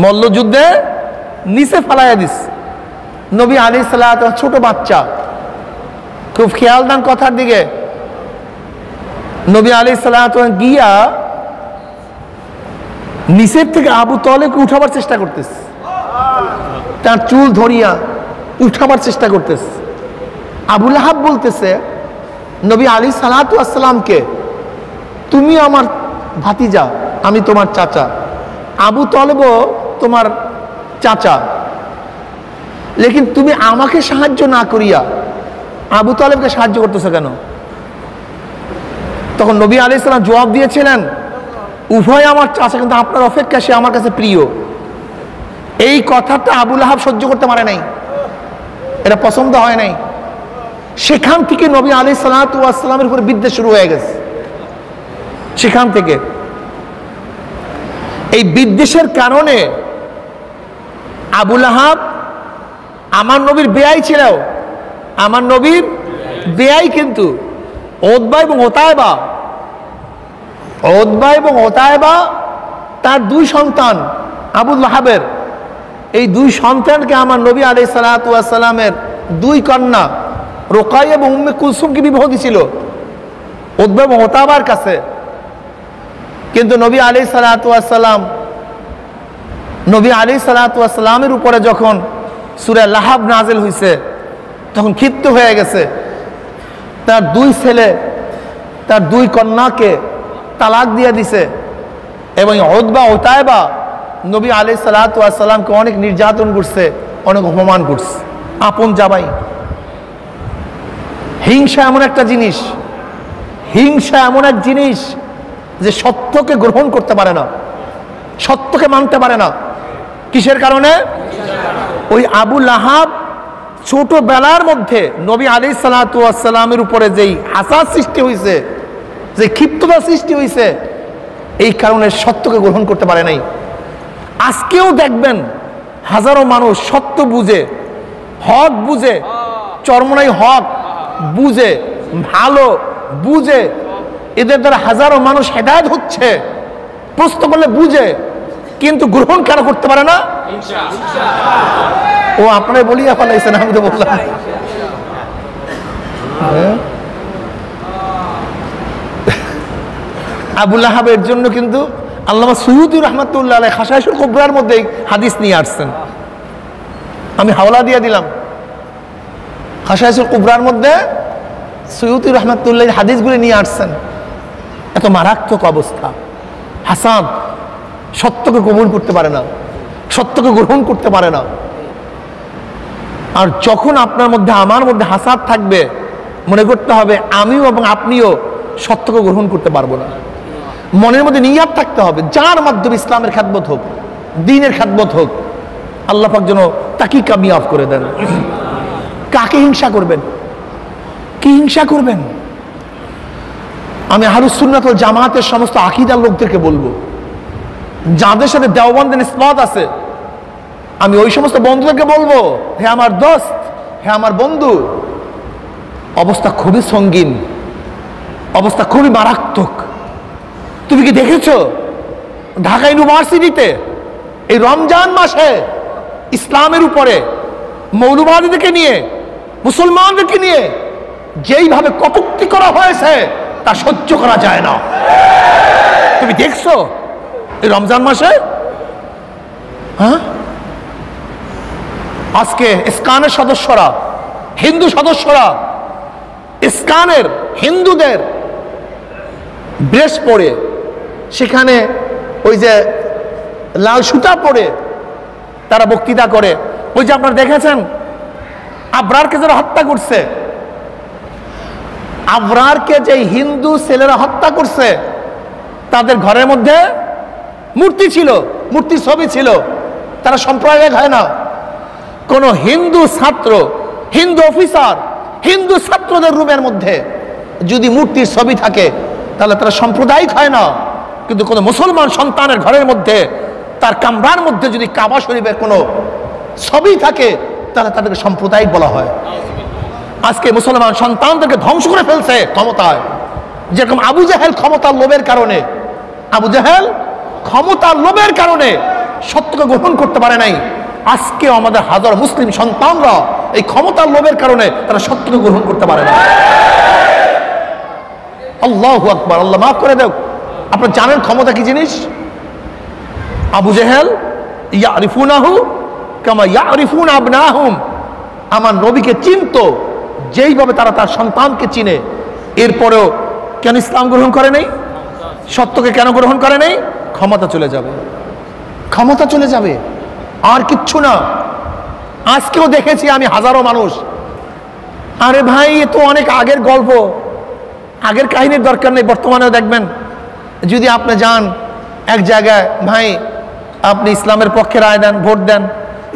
Speaker 1: মল্লযুদ্ধে নিচে ফেলাইয়া দিস। নবী আলাইহিস সালাতু ওয়াস ছোট বাচ্চা, খুব খেয়াল দেন কথার দিকে। নবী আলাইহিস সালাতু ওয়াস গিয়া নিচের থেকে আবু তলেবকে উঠাবার চেষ্টা করতেছে, তার চুল ধরিয়া উঠাবার চেষ্টা করতেছে। আবু লাহাব বলতেছে নবী আলাইহিস সালাতু ওয়াস সালামকে, তুমি আমার ভাতিজা, আমি তোমার চাচা, আবু তলেবও তোমার চাচা, লেকিন তুমি আমাকে সাহায্য না করিয়া আবু তলেবকে সাহায্য করতেছো কেন? তখন নবী আলাইহিস সালাম জবাব দিয়েছিলেন, উভয় আমার চাচা, কিন্তু আপনার অপেক্ষা সে আমার কাছে প্রিয়। এই কথাটা আবু লাহাব সহ্য করতে পারে নাই, এটা পছন্দ হয় নাই। সেখান থেকে নবী আলাইহিস সালাতু ওয়াস সালামের উপরে বিদ্বেষ শুরু হয়ে গেছে। সেখান থেকে এই বিদ্বেষের কারণে আবু লাহাব আমার নবীর বেয়াই ছিল, আমার নবীর বেয়াই, কিন্তু উতবা এবং ওতায়বা তার দুই সন্তান আবু লাহাবের, এই দুই সন্তানকে আমার নবী আলাইহিস সালাতু ওয়াস সালামের দুই কন্যা রুকাইয়া এবং উম্মে কুলসুমকে বিবাহ দিছিল উতবা এবং ওতাবার কাছে। কিন্তু নবী আলাইহিস সালাতু ওয়াস সালামের উপরে যখন সূরা লাহাব নাযিল হয়েছে, তখন ক্ষিপ্ত হয়ে গেছে। তার দুই ছেলে, তার দুই কন্যাকে তালাক দিয়ে দিছে, এবং উতবা ওতায়বা নবী আলাইহিস সালাতু ওয়াস সালামকে অনেক নির্যাতন করছে, অনেক অপমান করছে। আপন জামাই। হিংসা এমন একটা জিনিস, হিংসা এমন এক জিনিস যে সত্যকে গ্রহণ করতে পারে না, সত্যকে মানতে পারে না। কিসের কারণে? ওই আবু লাহাব ছোটবেলার মধ্যে নবী আলাইহিস সালাতু ওয়াস সালামের উপরে যেই হাসাদ সৃষ্টি হয়েছে, যে ক্ষিপ্ততা সৃষ্টি হয়েছে, এই কারণে সত্যকে গ্রহণ করতে পারে নাই। আজকেও দেখবেন হাজারো মানুষ সত্য বুঝে, হক বুঝে, চরমনাই হক বুঝে, ভালো বুঝে, এদের দ্বারা হাজারো মানুষ হেদায়েত হচ্ছে। প্রশ্ন করলে বুঝে, কিন্তু গ্রহণ কেন করতে পারে না? ও আপনারা বলিয়া ফেলাইছেন, আমি তো বললাম। আবু লাহাবের জন্য কিন্তু আল্লামা সুয়ুতী রহমাতুল্লাহ আলাইহি খাশাইশুল কুবরার মধ্যে হাদিস নিয়ে আসছেন। আমি হাওলা দিয়ে দিলাম, খাশাইশুল কুবরার মধ্যে সুয়ুতী রহমাতুল্লাহ হাদিসগুলি নিয়ে আসছেন। এত মারাত্মক অবস্থা। হাসাদ সত্যকে কবুল করতে পারে না, সত্যকে গ্রহণ করতে পারে না। আর যখন আপনার মধ্যে আমার মধ্যে হাসাদ থাকবে, মনে করতে হবে আমিও এবং আপনিও সত্যকে গ্রহণ করতে পারবো না। মনের মধ্যে নিয়াত থাকতে হবে, যার মাধ্যমে ইসলামের খেদমত হোক, দ্বীনের খেদমত হোক, আল্লাহ পাক যেন তাকেই কামিয়াব করে দেন। কাকে হিংসা করবেন? কি হিংসা করবেন? আমি আহলুস সুন্নাত ওয়াল জামাতের সমস্ত আকীদার লোকদেরকে বলবো, যাদের সাথে দেওবন্দের নিসবত আছে, আমি ওই সমস্ত বন্ধুদেরকে বলবো, হে আমার দোস্ত, হে আমার বন্ধু, অবস্থা খুবই সঙ্গীন, অবস্থা খুবই মারাত্মক। তুমি কি দেখেছো ঢাকা ইউনিভার্সিটিতে এই রমজান মাসে ইসলামের উপরে মৌলবাদীদেরকে নিয়ে, মুসলমানদেরকে নিয়ে যেইভাবে কটূক্তি করা হয়েছে তা সহ্য করা যায় না। তুমি দেখছো এই রমজান মাসে? হ্যাঁ, আজকে ইসকানের সদস্যরা, হিন্দু সদস্যরা ইসকানের হিন্দুদের ড্রেস পরে, সেখানে ওই যে লাল সুতা পরে তারা বক্তৃতা করে। ওই যে আপনারা দেখেছেন আবরারকে যারা হত্যা করছে, আবরারকে যে হিন্দু ছেলেরা হত্যা করছে, তাদের ঘরের মধ্যে মূর্তি ছিল, মূর্তির ছবি ছিল। তারা সাম্প্রদায়িক হয় না। কোন হিন্দু ছাত্র, হিন্দু অফিসার, হিন্দু ছাত্রদের রুমের মধ্যে যদি মূর্তির ছবি থাকে তাহলে তারা সাম্প্রদায়িক হয় না। কিন্তু কোনো মুসলমান সন্তানের ঘরের মধ্যে, তার কামরার মধ্যে যদি কাবা শরীফের কোনো ছবি থাকে তাহলে তাদেরকে সাম্প্রদায়িক বলা হয়। আজকে মুসলমান সন্তানদেরকে ধ্বংস করে ফেলছে ক্ষমতায়। যেরকম আবু জাহেল ক্ষমতার লোভের কারণে, আবু জাহেল ক্ষমতার লোভের কারণে সত্যকে গ্রহণ করতে পারে নাই। আজকে আমাদের হাজার মুসলিম সন্তানরা এই ক্ষমতার লোভের কারণে তারা সত্যকে গ্রহণ করতে পারে না। আল্লাহু আকবার, আল্লাহ মাফ করে দেও। আপনারা জানেন ক্ষমতা কি জিনিস? আবু জাহেল ইয়ারিফুনাহু কামা ইয়ারিফুন আবনাহুম, আমার নবীকে চিনতো যেইভাবে তারা তার সন্তানকে চিনে। এরপরেও কেন ইসলাম গ্রহণ করে নাই? সত্যকে কেন গ্রহণ করে নাই? ক্ষমতা চলে যাবে, ক্ষমতা চলে যাবে, আর কিচ্ছু না। আজকেও দেখেছি আমি হাজারো মানুষ, আরে ভাই এ তো অনেক আগের গল্প, আগের কাহিনীর দরকার নেই। বর্তমানেও দেখবেন, যদি আপনি যান এক জায়গায়, ভাই আপনি ইসলামের পক্ষে রায় দেন, ভোট দেন,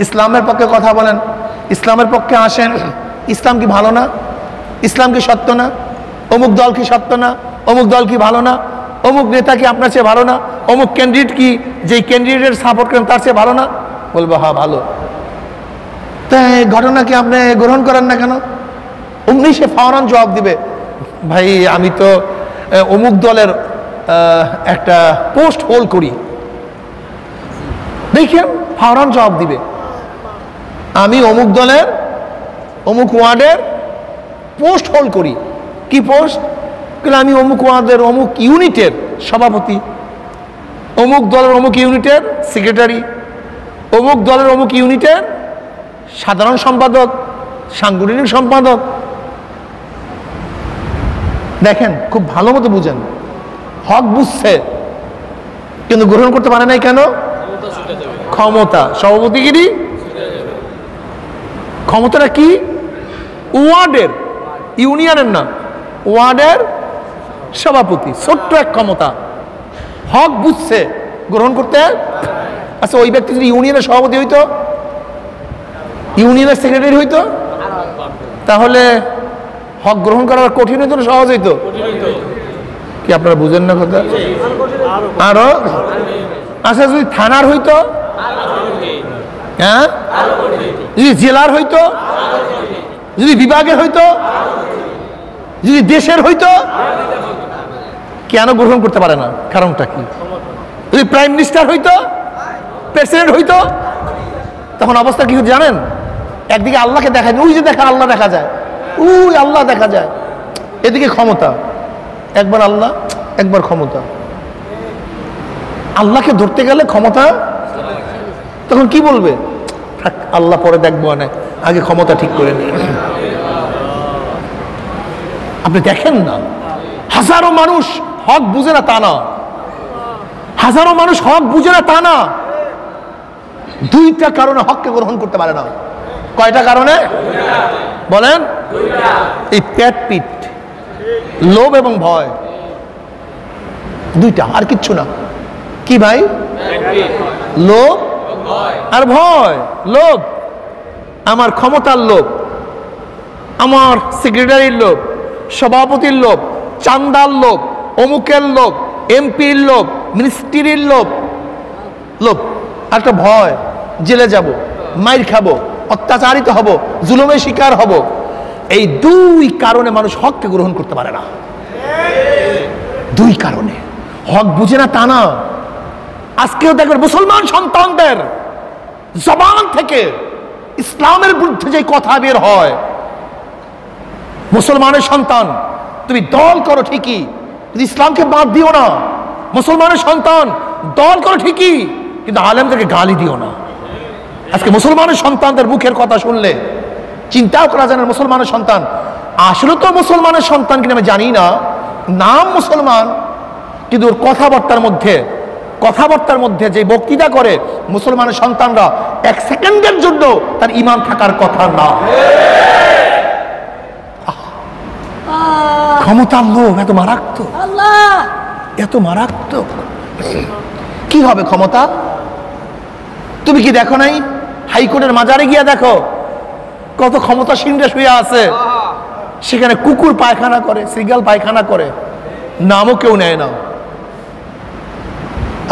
Speaker 1: ইসলামের পক্ষে কথা বলেন, ইসলামের পক্ষে আসেন, ইসলাম কি ভালো না? ইসলাম কি সত্য না? অমুক দল কি সত্য না? অমুক দল কি ভালো না? অমুক নেতা কি আপনার চেয়ে ভালো না? অমুক ক্যান্ডিডেট কি যেই ক্যান্ডিডেটের সাপোর্ট করেন তার চেয়ে ভালো না? বলবো হ্যাঁ ভালো। তাই ঘটনা কি আপনি গ্রহণ করেন না কেন? অমনি সে ফাওরান জবাব দিবে, ভাই আমি তো অমুক দলের একটা পোস্ট হোল্ড করি। দেখেন ফাওরান জবাব দিবে, আমি অমুক দলের অমুক ওয়ার্ডের পোস্ট হোল্ড করি। কি পোস্ট? আমি অমুক ওয়ার্ডের অমুক ইউনিটের সভাপতি, অমুক দলের অমুক ইউনিটের সেক্রেটারি, অমুক দলের অমুক ইউনিটের সাধারণ সম্পাদক, সাংগঠনিক সম্পাদক। দেখেন খুব ভালো মতো বুঝেন, হক বুঝছে কিন্তু গ্রহণ করতে পারে নাই কেন? ক্ষমতা। সভাপতিগিরি ক্ষমতাটা কি? ওয়ার্ডের, ইউনিয়নের না, ওয়ার্ডের সভাপতি, ছোট্ট এক ক্ষমতা। হক বুঝছে, গ্রহণ করতে। আচ্ছা ওই ব্যক্তি যদি ইউনিয়নের সভাপতি হইতো, ইউনিয়নের সেক্রেটারি হইতো, তাহলে হক গ্রহণ করা কঠিন হইতো না সহজ হইতো? কি আপনারা বুঝেন না কথা? আরো। আচ্ছা যদি থানার হইতো, হ্যাঁ, যদি জেলার হইতো, যদি বিভাগের হইতো, যদি দেশের হইতো, কেন গ্রহণ করতে পারে না? কারণটা কি? যদি প্রাইম মিনিস্টার হইতো, প্রেসিডেন্ট হইতো, তখন অবস্থা কি হতো জানেন? একদিকে আল্লাহকে দেখা যায়, ওই যে দেখা আল্লাহ দেখা যায়, ওই আল্লাহ দেখা যায়, এদিকে ক্ষমতা, একবার আল্লাহ একবার ক্ষমতা। আল্লাহকে ধরতে গেলে ক্ষমতা, তখন কি বলবে? আল্লাহ পরে দেখবো, না আগে ক্ষমতা ঠিক করে নিয়ে। আপনি দেখেন না, হাজারো মানুষ হক বুঝে না তা না, হাজারো মানুষ হক বুঝে না তা না, দুইটা কারণে হককে গ্রহণ করতে পারে না। কয়টা কারণে বলেন? এই পেট পিট, লোভ এবং ভয়, দুইটা, আর কিচ্ছু না। কি ভাই? লোভ আর ভয়। লোভ, আমার ক্ষমতার লোভ, আমার সেক্রেটারির লোভ, সভাপতির লোভ, চান্দার লোভ, অমুকের লোভ, এমপির লোভ, মিনিস্ট্রির লোভ। লোভ আর একটা ভয়, জেলে যাব, মাইর খাবো, অত্যাচারিত হব, জুলুমের শিকার হব। এই দুই কারণে মানুষ হককে গ্রহণ করতে পারে না। দুই কারণে হক বুঝে না তা না। আজকেও দেখবেন মুসলমান সন্তানদের জবান থেকে ইসলামের বিরুদ্ধে যে কথা বের হয়, মুসলমানের সন্তান তুমি দল করো ঠিকই, ইসলামকে বাদ দিও না। মুসলমানের সন্তান দল করো ঠিকই, কিন্তু আলেমদেরকে গালি দিও না। আজকে মুসলমানের সন্তানদের মুখের কথা শুনলে চিন্তাও করা যায় না, মুসলমানের সন্তান আসলে তো মুসলমানের সন্তান কিনা আমি জানি না, নাম মুসলমান, কিন্তু ওর কথাবার্তার মধ্যে যে বক্তৃতা করে মুসলমানের সন্তানরা এক সেকেন্ডের জন্য তার ঈমান থাকার কথা না। ক্ষমতার লোভ এত মারাত্মক, এত মারাত্মক। কি হবে ক্ষমতা? তুমি কি দেখো নাই হাইকোর্টের মাজারে গিয়া দেখো কত ক্ষমতাসীনরা শুয়ে আছে, সেখানে কুকুর পায়খানা করে, শ্রীগাল পায়খানা করে, নামও কেউ নেয় না।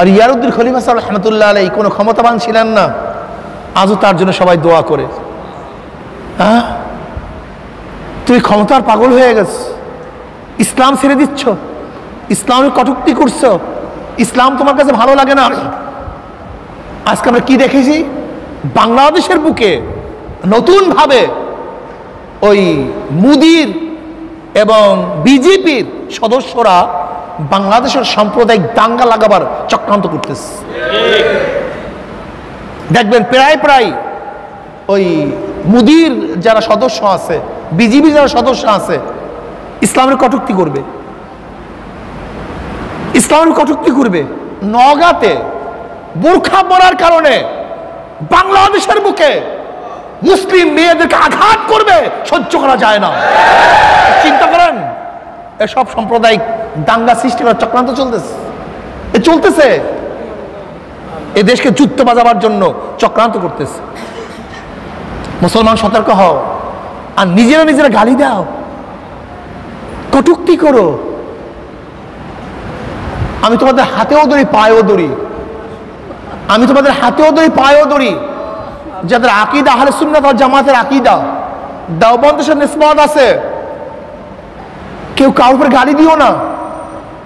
Speaker 1: আর ইয়ারউদ্দিন খলিফা সাহেব রহমতুল্লাহ আলাইহি কোনো ক্ষমতাবান ছিলেন না, আজও তার জন্য সবাই দোয়া করে। হ্যাঁ, তুই ক্ষমতার পাগল হয়ে গেছ, ইসলাম ছেড়ে দিচ্ছ, ইসলামের কটূক্তি করছো, ইসলাম তোমার কাছে ভালো লাগে না। আজকে আমরা কি দেখেছি? বাংলাদেশের বুকে নতুন ভাবে ওই মুদির এবং বিজেপির সদস্যরা বাংলাদেশের সাম্প্রদায়িক দাঙ্গা লাগাবার চক্রান্ত করতেছে। দেখবেন প্রায় প্রায় ওই মুদির যারা সদস্য আছে, বিজেপি যারা সদস্য আছে, ইসলামের কটূক্তি করবে, ইসলামের কটূক্তি করবে। নওগাঁতে বোরখা পরার কারণে বাংলাদেশের বুকে মুসলিম মেয়েদেরকে আঘাত করবে, সহ্য করা যায় না। চিন্তা করেন, এসব সাম্প্রদায়িক দাঙ্গা সৃষ্টি করার চক্রান্ত চলতেছে, এ দেশকে যুদ্ধ বাজাবার জন্য চক্রান্ত করতেছে। মুসলমান সতর্ক হও, আর নিজেরা গালি দাও, কটূক্তি করো। আমি তোমাদের হাতেও ধরি, পায়েও ধরি, আমি তোমাদের হাতেও ধরি, পায়েও ধরি। যাদের আকীদা আহলে সুন্নাত ওয়াল জামাতের আকীদা, দেওবন্দের সাথে নিসবত আছে, কেউ কারোর উপর গালি দিও না,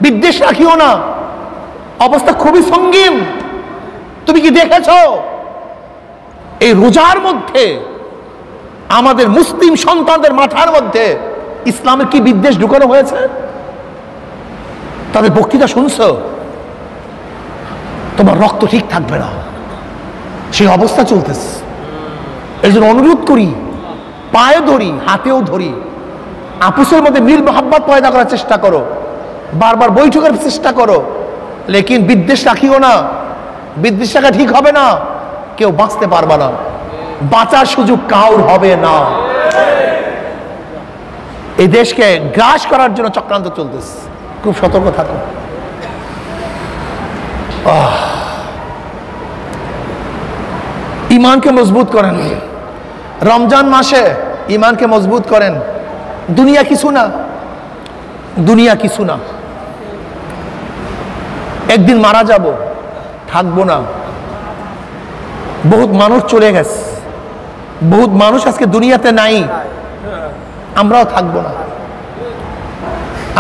Speaker 1: বিদ্বেষ রাখিও না। অবস্থা খুবই সঙ্গীন। তুমি কি দেখেছ এই রোজার মধ্যে আমাদের মুসলিম সন্তানদের মাথার মধ্যে ইসলামের কি বিদ্বেষ ঢুকানো হয়েছে? তাদের বক্তৃতা শুনছো, তোমার রক্ত ঠিক থাকবে না, সেই অবস্থা চলতেছে। এর জন্য অনুরোধ করি, পায়ে ধরি, হাতেও ধরি, আপুসের মধ্যে মিল মোহাব্বত পয়দা করার চেষ্টা করো, বারবার বৈঠকের চেষ্টা করো, লেকিন বিদ্বেষ রাখিও না। বিদ্বেষ রাখা ঠিক হবে না, কেউ বাঁচতে পারবে না, বাঁচার সুযোগ কাউর হবে না। এই দেশকে গ্রাস করার জন্য চক্রান্ত চলতেছে, খুব সতর্ক থাকো। ইমানকে মজবুত করেন, রমজান মাসে ইমানকে মজবুত করেন। দুনিয়া কিছু না, দুনিয়া কিছু না, একদিন মারা যাব, থাকবো না। বহুত মানুষ চলে গেছে, বহুত মানুষ আজকে দুনিয়াতে নাই, আমরাও থাকবো না,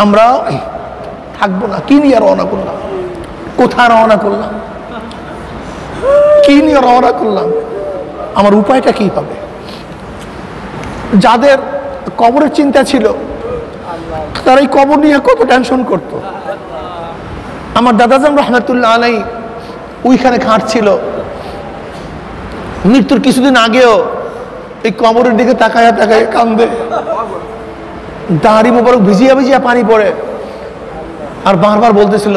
Speaker 1: আমরাও থাকবো না। কি নিয়ে রওনা করলাম, কোথায় রওনা করলাম, কি নিয়ে রওনা করলাম, আমার উপায়টা কি হবে? যাদের কবরের চিন্তা ছিল তারা এই কবর নিয়ে কত টেনশন করত। আমার দাদাজান রহমতুল্লাহ আলাই ওইখানে খাটছিল, মৃত্যুর কিছুদিন আগেও এই কবরের দিকে তাকায়া তাকায় কান্দে, দাড়ি মোবারক ভিজিয়া ভিজিয়া পানি পড়ে, আর বারবার বলতেছিল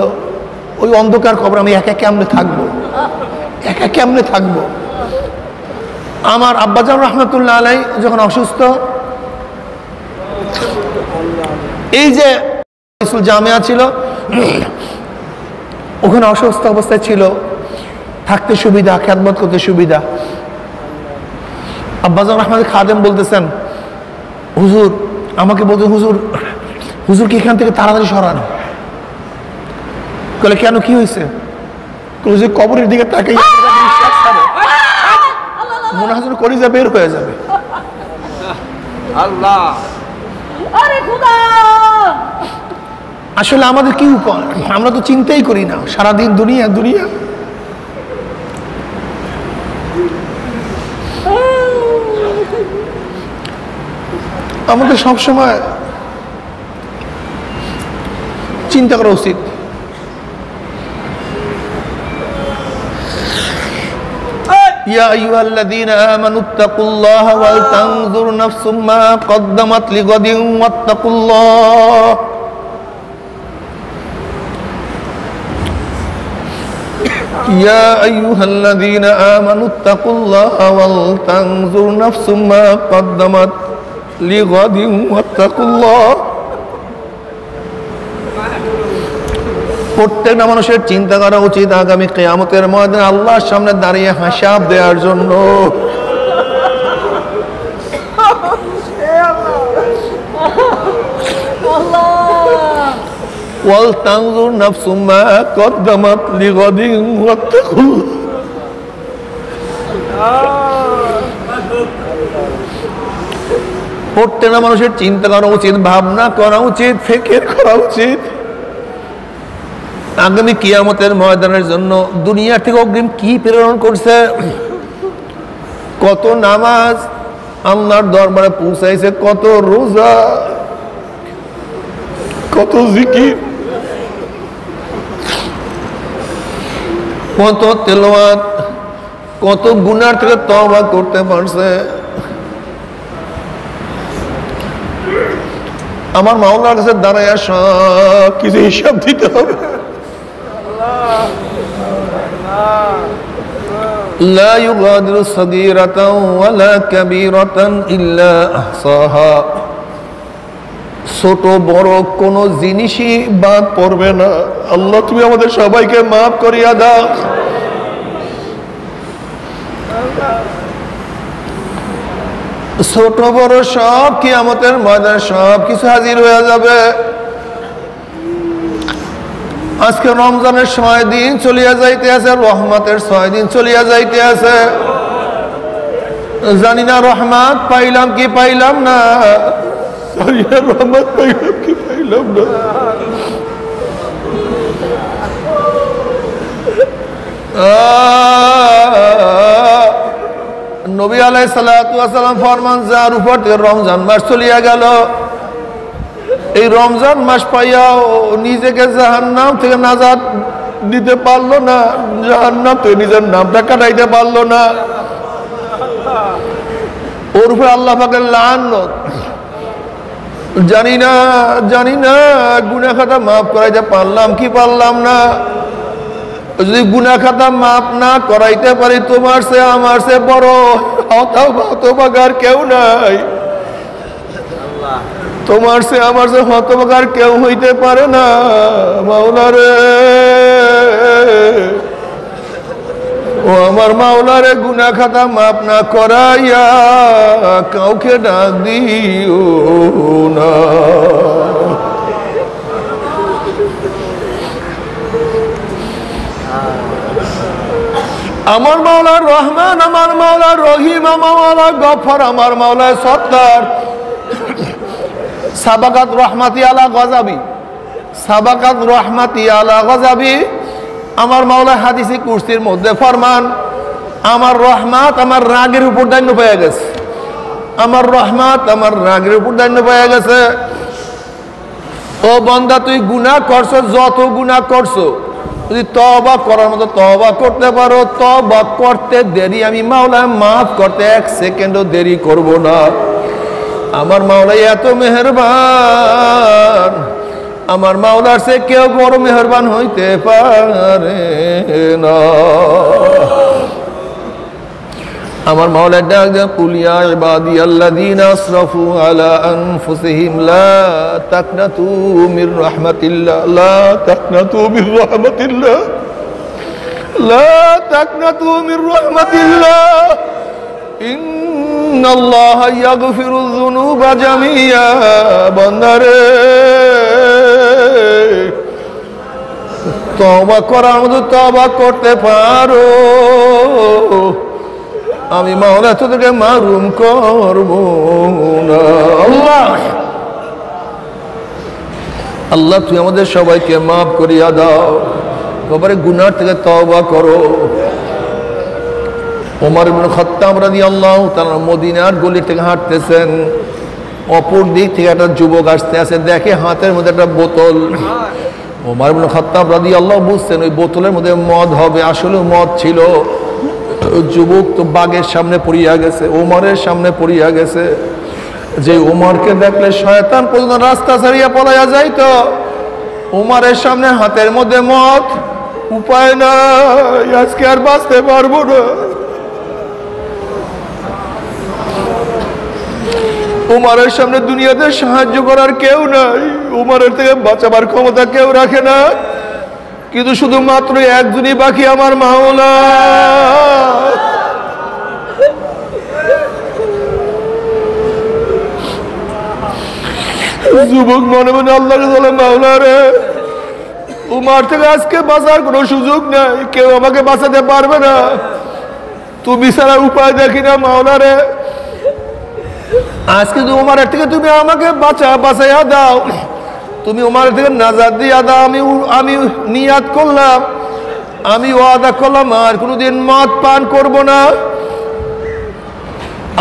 Speaker 1: ওই অন্ধকার কবর আমি একা কেমনে থাকবো, একা কেমনে থাকবো। আমার আব্বাজান রহমতুল্লাহ আলাই যখন অসুস্থ, এই যে জামিয়া ছিল ওখানে অসুস্থ অবস্থায় ছিল, থাকতে সুবিধা, খেদমত করতে সুবিধা। আব্বাজান রহমান খাদেম বলতেছেন, হুজুর আমাকে বলতে, হুজুর হুজুর কি এখান থেকে তাড়াতাড়ি সরান। বলে কেন, কি হয়েছে? হুজুর কবরের দিকে তাকাই মনে হয় কলিজা বের হয়ে যাবে।
Speaker 2: আল্লাহ,
Speaker 1: আসলে আমাদের কি উপায়, আমরা তো চিন্তাই করি না, সারাদিন দুনিয়া দুনিয়া। আমাদের সবসময় চিন্তা করা উচিত। ইয়া আইয়ুহাল্লাযীনা আমানুত্তাকুল্লাহা ওয়াল তানজুর নাফসুম মা কদ্দামাত লিগাদিন ওয়াত্তাকুল্লাহ। ইয়া আইয়ুহাল্লাযীনা আমানুত্তাকুল্লাহা ওয়াল তানজুর নাফসুম মা কদ্দামাত লিগাদিন ওয়াত্তাকুল্লাহ। প্রত্যেকটা মানুষের চিন্তা করা উচিত আগামী কিয়ামতের ময়দানে আল্লাহর সামনে দাঁড়িয়ে হিসাব দেওয়ার জন্য। ওয়াল তানজুর নাফসুম মা কদ্দামাত লিগাদিন ওয়াত্তাকুল্লাহ। প্রত্যেকটা মানুষের চিন্তা করা উচিত, ভাবনা করা উচিত, ফিকির করা উচিত আগামী কিয়ামতের ময়দানের জন্য দুনিয়া থেকে অগ্রিম কি প্রেরণ করছে, কত নামাজ আল্লাহর দরবারে পৌঁছাইছে, কত রোজা, কত জিকির, কত তেলাওয়াত, কত গুনার থেকে তওবা করতে পারছে। আমার মাওলার কাছে দাঁড়ায় সব কিছু হিসাব দিতে হবে। লা ইউগাদিরু সাগীরাতাও ওয়ালা কাবীরাতান ইল্লা আহসাহা। ছোট বড় কোন জিনিসই বাদ পড়বে না। আল্লাহ তুমি আমাদের সবাইকে মাফ করিয়া দাও। ছোট বড় সব কিয়ামতের ময়দানে সব কিছু হাজির হয়ে যাবে। আজকে রমজানের 6 দিন চলিয়া যাইতে আছে, রহমতের 6 দিন চলিয়া যাইতে আছে। জানি না রহমত পাইলাম কি পাইলাম না, রহমত পাইলাম কি পাইলাম না। নবী আলাইহিস সালাতু ওয়াস সালাম ফরমান, যার উপর থেকে রমজান মাস চলিয়া গেল, এই রমজান মাস পাইয়াও নিজেকে জাহান্নাম থেকে নাজাত দিতে পারলো না, জাহান্নাম থেকে নিজের নামটা কাটাইতে পারলো না, ওর উপর আল্লাহ পাকের লানত। জানি না গুনাহ খাতা মাফ করাইতে পারলাম কি পারলাম না। যদি গুনাহ খাতা মাফ না করাইতে পারি, তোমার সে আমার সে বড় হতভাগার কেউ নাই। তোমার সে আমার সে হতভাগার কেউ হইতে পারে না। মাওলা রে, ও আমার মাওলা রে, গুনাহ খাতা মাফ না করাইয়া কাউকে ডাক দিও না। আমার মাওলা রহমান, আমার মাওলা রহিম, আমার মাওলা গফর, আমার মাওলা সত্তার। সাবাকাত রহমাতি আলা গজাবি, সাবাকাত রহমাতি আলা গজাবি। আমার মাওলা হাদিসে কুরসির মধ্যে ফরমান, আমার রহমত আমার রাগের উপর দান্য পেয়ে গেছে, আমার রহমত আমার রাগের উপর দান্য পেয়ে গেছে। ও বান্দা, তুই গুনাহ করছো, যত গুনাহ করছো, যদি তওবা করার মতো তওবা করতে পারো, তওবা করতে দেরি আমি মাওলা মাফ করতে এক সেকেন্ডও দেরি করব না। আমার মাওলা এত মেহেরবান, আমার মাওলার সে কেউ বড় মেহেরবান হইতে পারে না। আমার মাওলা ডাক দেন, কুল ইয়া ইবাদিয়াল্লাযীনা আসরাফু আলা আনফুসিহিম লা তাকনাতু মির রাহমাতিল্লাহ, লা তাকনাতু মির রাহমাতিল্লাহ, লা তাকনাতু মির রাহমাতিল্লাহ, ইন্নাল্লাহা ইয়াগফিরুয যুনুবা জামিয়া। বান্দারে, তওবা করার মতো তওবা করতে পারো, আমি মাওলা তোদেরকে মারুম করব না। আল্লাহ আল্লাহ তুই আমাদের সবাইকে মাফ করিয়া দাও, এবারে গুনাহ থেকে তওবা করো। ওমর ইবনে খাত্তাব রাদিয়াল্লাহু তাআলা মদিনার গলি থেকে হাঁটতেছেন, অপর দিক থেকে একটা যুবক আসতে আসে, দেখে হাতের মধ্যে একটা বোতল। ওমর ইবনে খাত্তাব রাদিয়াল্লাহু বুঝছেন ওই বোতলের মধ্যে মদ হবে, আসলে মদ ছিল। যুবক তো বাগের সামনে পড়িয়া গেছে, ওমরের সামনে পড়িয়া গেছে। যে ওমরকে দেখলে শয়তান পর্যন্ত রাস্তা ছাড়িয়া পলাইয়া যাইতো, ওমরের সামনে হাতের মধ্যে মদ, উপায় নাই, আজকে আর বাঁচতে পারবো না। ওমরের সামনে দুনিয়াতে সাহায্য করার কেউ নাই, ওমরের থেকে বাঁচাবার ক্ষমতা কেউ রাখে না, কিন্তু শুধুমাত্র একজনই বাকি, আমার মাওলা। যুবক মনে মনে আল্লাহকে বলে, মাওলা রে, উমার থেকে আজকে বাঁচার কোনো সুযোগ নাই, কেউ আমাকে বাঁচাতে পারবে না, তুমি ছাড়া উপায় দেখি না। মাওলা রে, আজকে তো উমারের থেকে তুমি আমাকে বাঁচাইয়া দাও, তুমি উমারের থেকে নাজাত দিয়া দাও। আমি নিয়াত করলাম, আমি ওয়াদা করলাম আর কোনোদিন মদ পান করব না।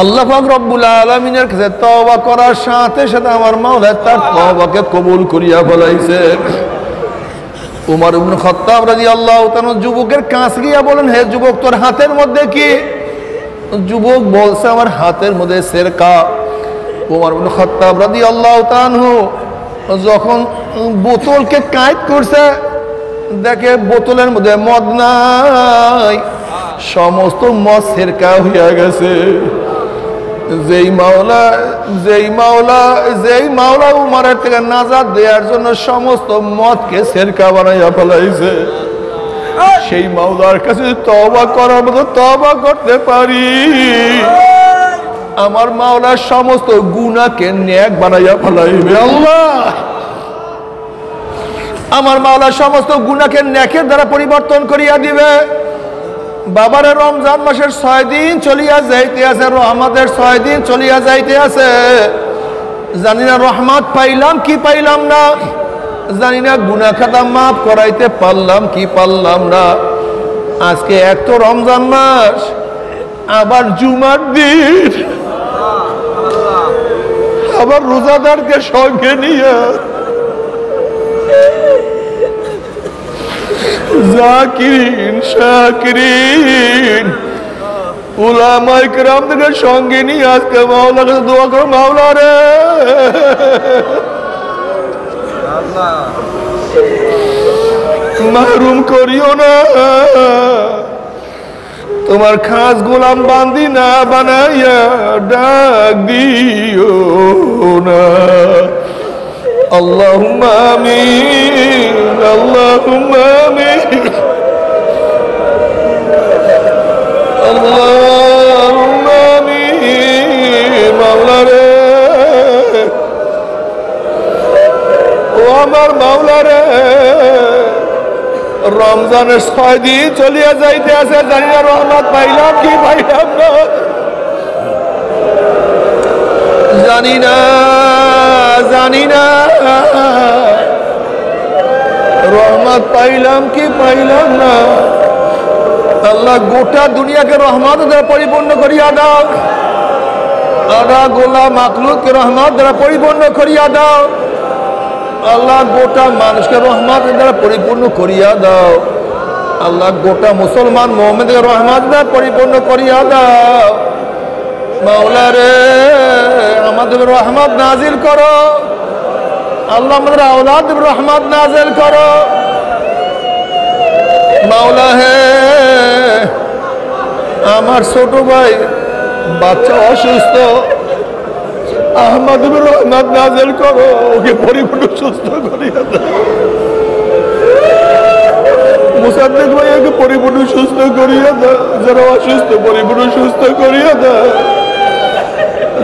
Speaker 1: আল্লাহ পাক রব্বুল আলামিনের কাছে তওবা করার সাথে সাথে আমার মাওলা তার তওবাকে কবুল করিয়া ফেলাইছে। উমর ইবনে খাত্তাব রাদিয়াল্লাহু তাআলা যুবকের কাছে গিয়া বলেন, হে যুবক, তোর হাতের মধ্যে কি? যুবক বলছে, আমার হাতের মধ্যে সেরকা। উমর ইবনে খাত্তাব রাদিয়াল্লাহু তাআলা যখন বোতলকে কায়েদ করছে, দেখে বোতলের মধ্যে মদ নাই, সমস্ত মদ সেরকা হইয়া গেছে। যেই মাওলা উমরের থেকে নাজাত দেওয়ার জন্য সমস্ত মদকে সেরকা বানাইয়া ফেলাইছে, সেই মাওলার কাছে তওবা করার মতো তওবা করতে পারি, আমার মাওলার সমস্ত গুনাহকে নেক বানাইয়া ফেলাইবে। আল্লাহ, আমার মাওলা সমস্ত গুনাহকে নেকের দ্বারা পরিবর্তন করিয়া দিবে। বাবারে, রমজান মাসের 6 দিন চলিয়া যাইতে আছে, রহমতের 6 দিন চলিয়া যাইতে আছে। জানি না রহমত পাইলাম কি পাইলাম না, জানি না গুনাহ খাতা মাফ করাইতে পারলাম কি পারলাম না। আজকে এক তো রমজান মাস, আবার জুমার দিন, আবার রোজাদারকে সঙ্গে নিয়ে জাকিরিন শাকিরিন উলামায়ে কেরামদের সঙ্গে নিয়ে আজকে মাওলার কাছে দোয়া করো, মাওলা রে, মাহরুম করিও না, তোমার খাস গোলাম বান্দি না বানাইয়া ডাক দিও না। আল্লাহুম্মা আমিন, আল্লাহুম্মা আমিন, আল্লাহুম্মা আমিন। মাওলা রে, ও আমার মাওলা রে, রমজানের 6 দিন চলিয়া যাইতে আছে, জানি না রহমত পাইলাম কি পাইলাম না, জানি না রহমত পাইলাম কি পাইলাম না। আল্লাহ গোটা দুনিয়াকে রহমত দ্বারা পরিপূর্ণ করিয়া দাও, আল্লাহ গোলা মাখলুককে রহমত দ্বারা পরিপূর্ণ করিয়া দাও, আল্লাহ গোটা মানুষকে রহমত দ্বারা পরিপূর্ণ করিয়া দাও, আল্লাহ গোটা মুসলমান মুমিনকে রহমত দ্বারা পরিপূর্ণ করিয়া দাও। মাওলা রে, আমাদের রহমত নাজিল করো, আল্লাহ আমাদের আওলাদের রহমত নাজিল করো। মাওলা হে, আমার ছোট ভাই বাচ্চা অসুস্থ, আহমদ রহমত নাজিল করো, ওকে পরিপূর্ণ সুস্থ করিয়া দাও। মুসাদ্দিক ভাইয়াকে পরিপূর্ণ সুস্থ করিয়া দাও, যারা অসুস্থ পরিপূর্ণ সুস্থ করিয়া দাও,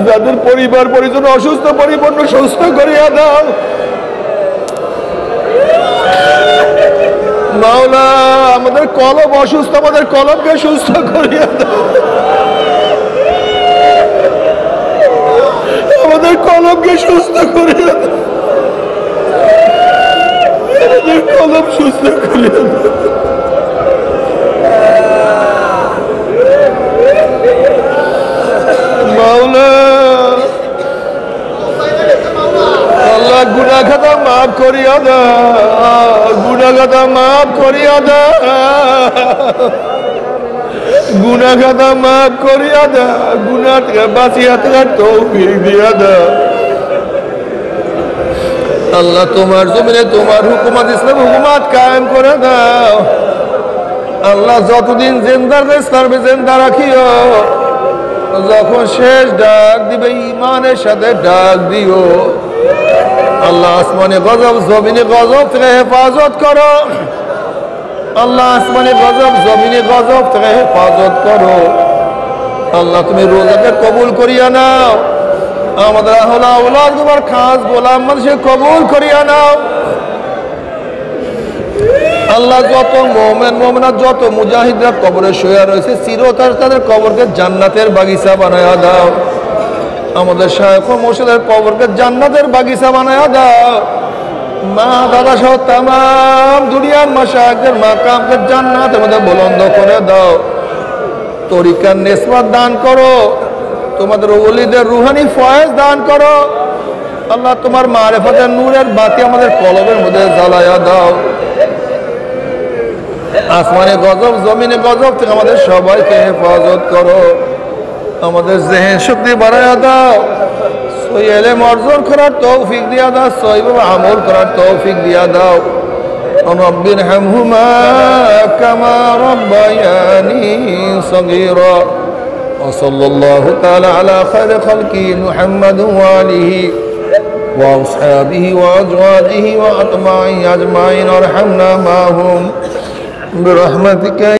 Speaker 1: যাদের পরিবার পরিজন অসুস্থ পরিপূর্ণ সুস্থ করিয়া দাও। মাওলা, আমাদের কলব অসুস্থ, আমাদের কলবকে সুস্থ করিয়া দাও, আমাদের কলবকে সুস্থ করিয়া দাও, আমাদের কলব সুস্থ করিয়া দাও। মাওলা, আল্লাহ গুনাহ খাতা মাফ করিয়া দাও, গুনাহ খাতা মাফ করিয়া দাও, গুনাহ খাতা মাফ করিয়া দাও, গুনাহ থেকে বাঁচিয়া থাকার তৌফিক দিয়া দাও। আল্লাহ তোমার জমিনে তোমার হুকুমত ইসলাম হুকুমত কায়েম করে দাও। আল্লাহ যতদিন জিন্দার ইসলামে জিন্দা রাখিও, যখন শেষ ডাক দিবে ঈমানের সাথে ডাক দিও। আল্লাহ আসমানে গজব জমিনে গজব থেকে হেফাজত করো, আল্লাহ আসমানে গজব জমিনে গজব থেকে হেফাজত করো। আল্লাহ তুমি রোজাকে কবুল করিয়া নাও, আমাদের আহলা আওলাদ তোমার খাস গোলাম মানুষকে কবুল করিয়া নাও। আল্লাহ যত মুমিন মুমিনাত যত মুজাহিদরা কবরে শুয়ে রয়েছে, চিরতর তাদের কবরকে জান্নাতের বাগিচা বানায়া দাও। আমাদের শায়খ ও মুর্শিদের কবরকে জান্নাতের বাগিচা বানায়া দাও। মা দাদা সহ তামাম দুনিয়ার মাশায়েখদের মাকামকে জান্নাতের মধ্যে বুলন্দ করে দাও। তরিকার নিসবত দান করো, তোমাদের ওলিদের রুহানি ফয়েজ দান করো। আল্লাহ তোমার মারিফতের নূরের বাতি আমাদের কলবের মধ্যে জ্বালায়া দাও। আসমানে গজব জমিনে গজব থেকে আমাদের সবাইকে হেফাজত করো। আমাদের জেহেন শক্তি বাড়ায়া দাও, সহি ইলম অর্জন করার তৌফিক দিয়া দাও, সহিভাবে আমল করার তৌফিক দিয়া দাও। রব্বিরহামহুমা কামা রাব্বায়ানি সগীরা। وصلى الله تعالى على خير خلقه محمد وآله وأصحابه وأزواجه وأتباعه أجمعين وارحمنا معهم برحمتك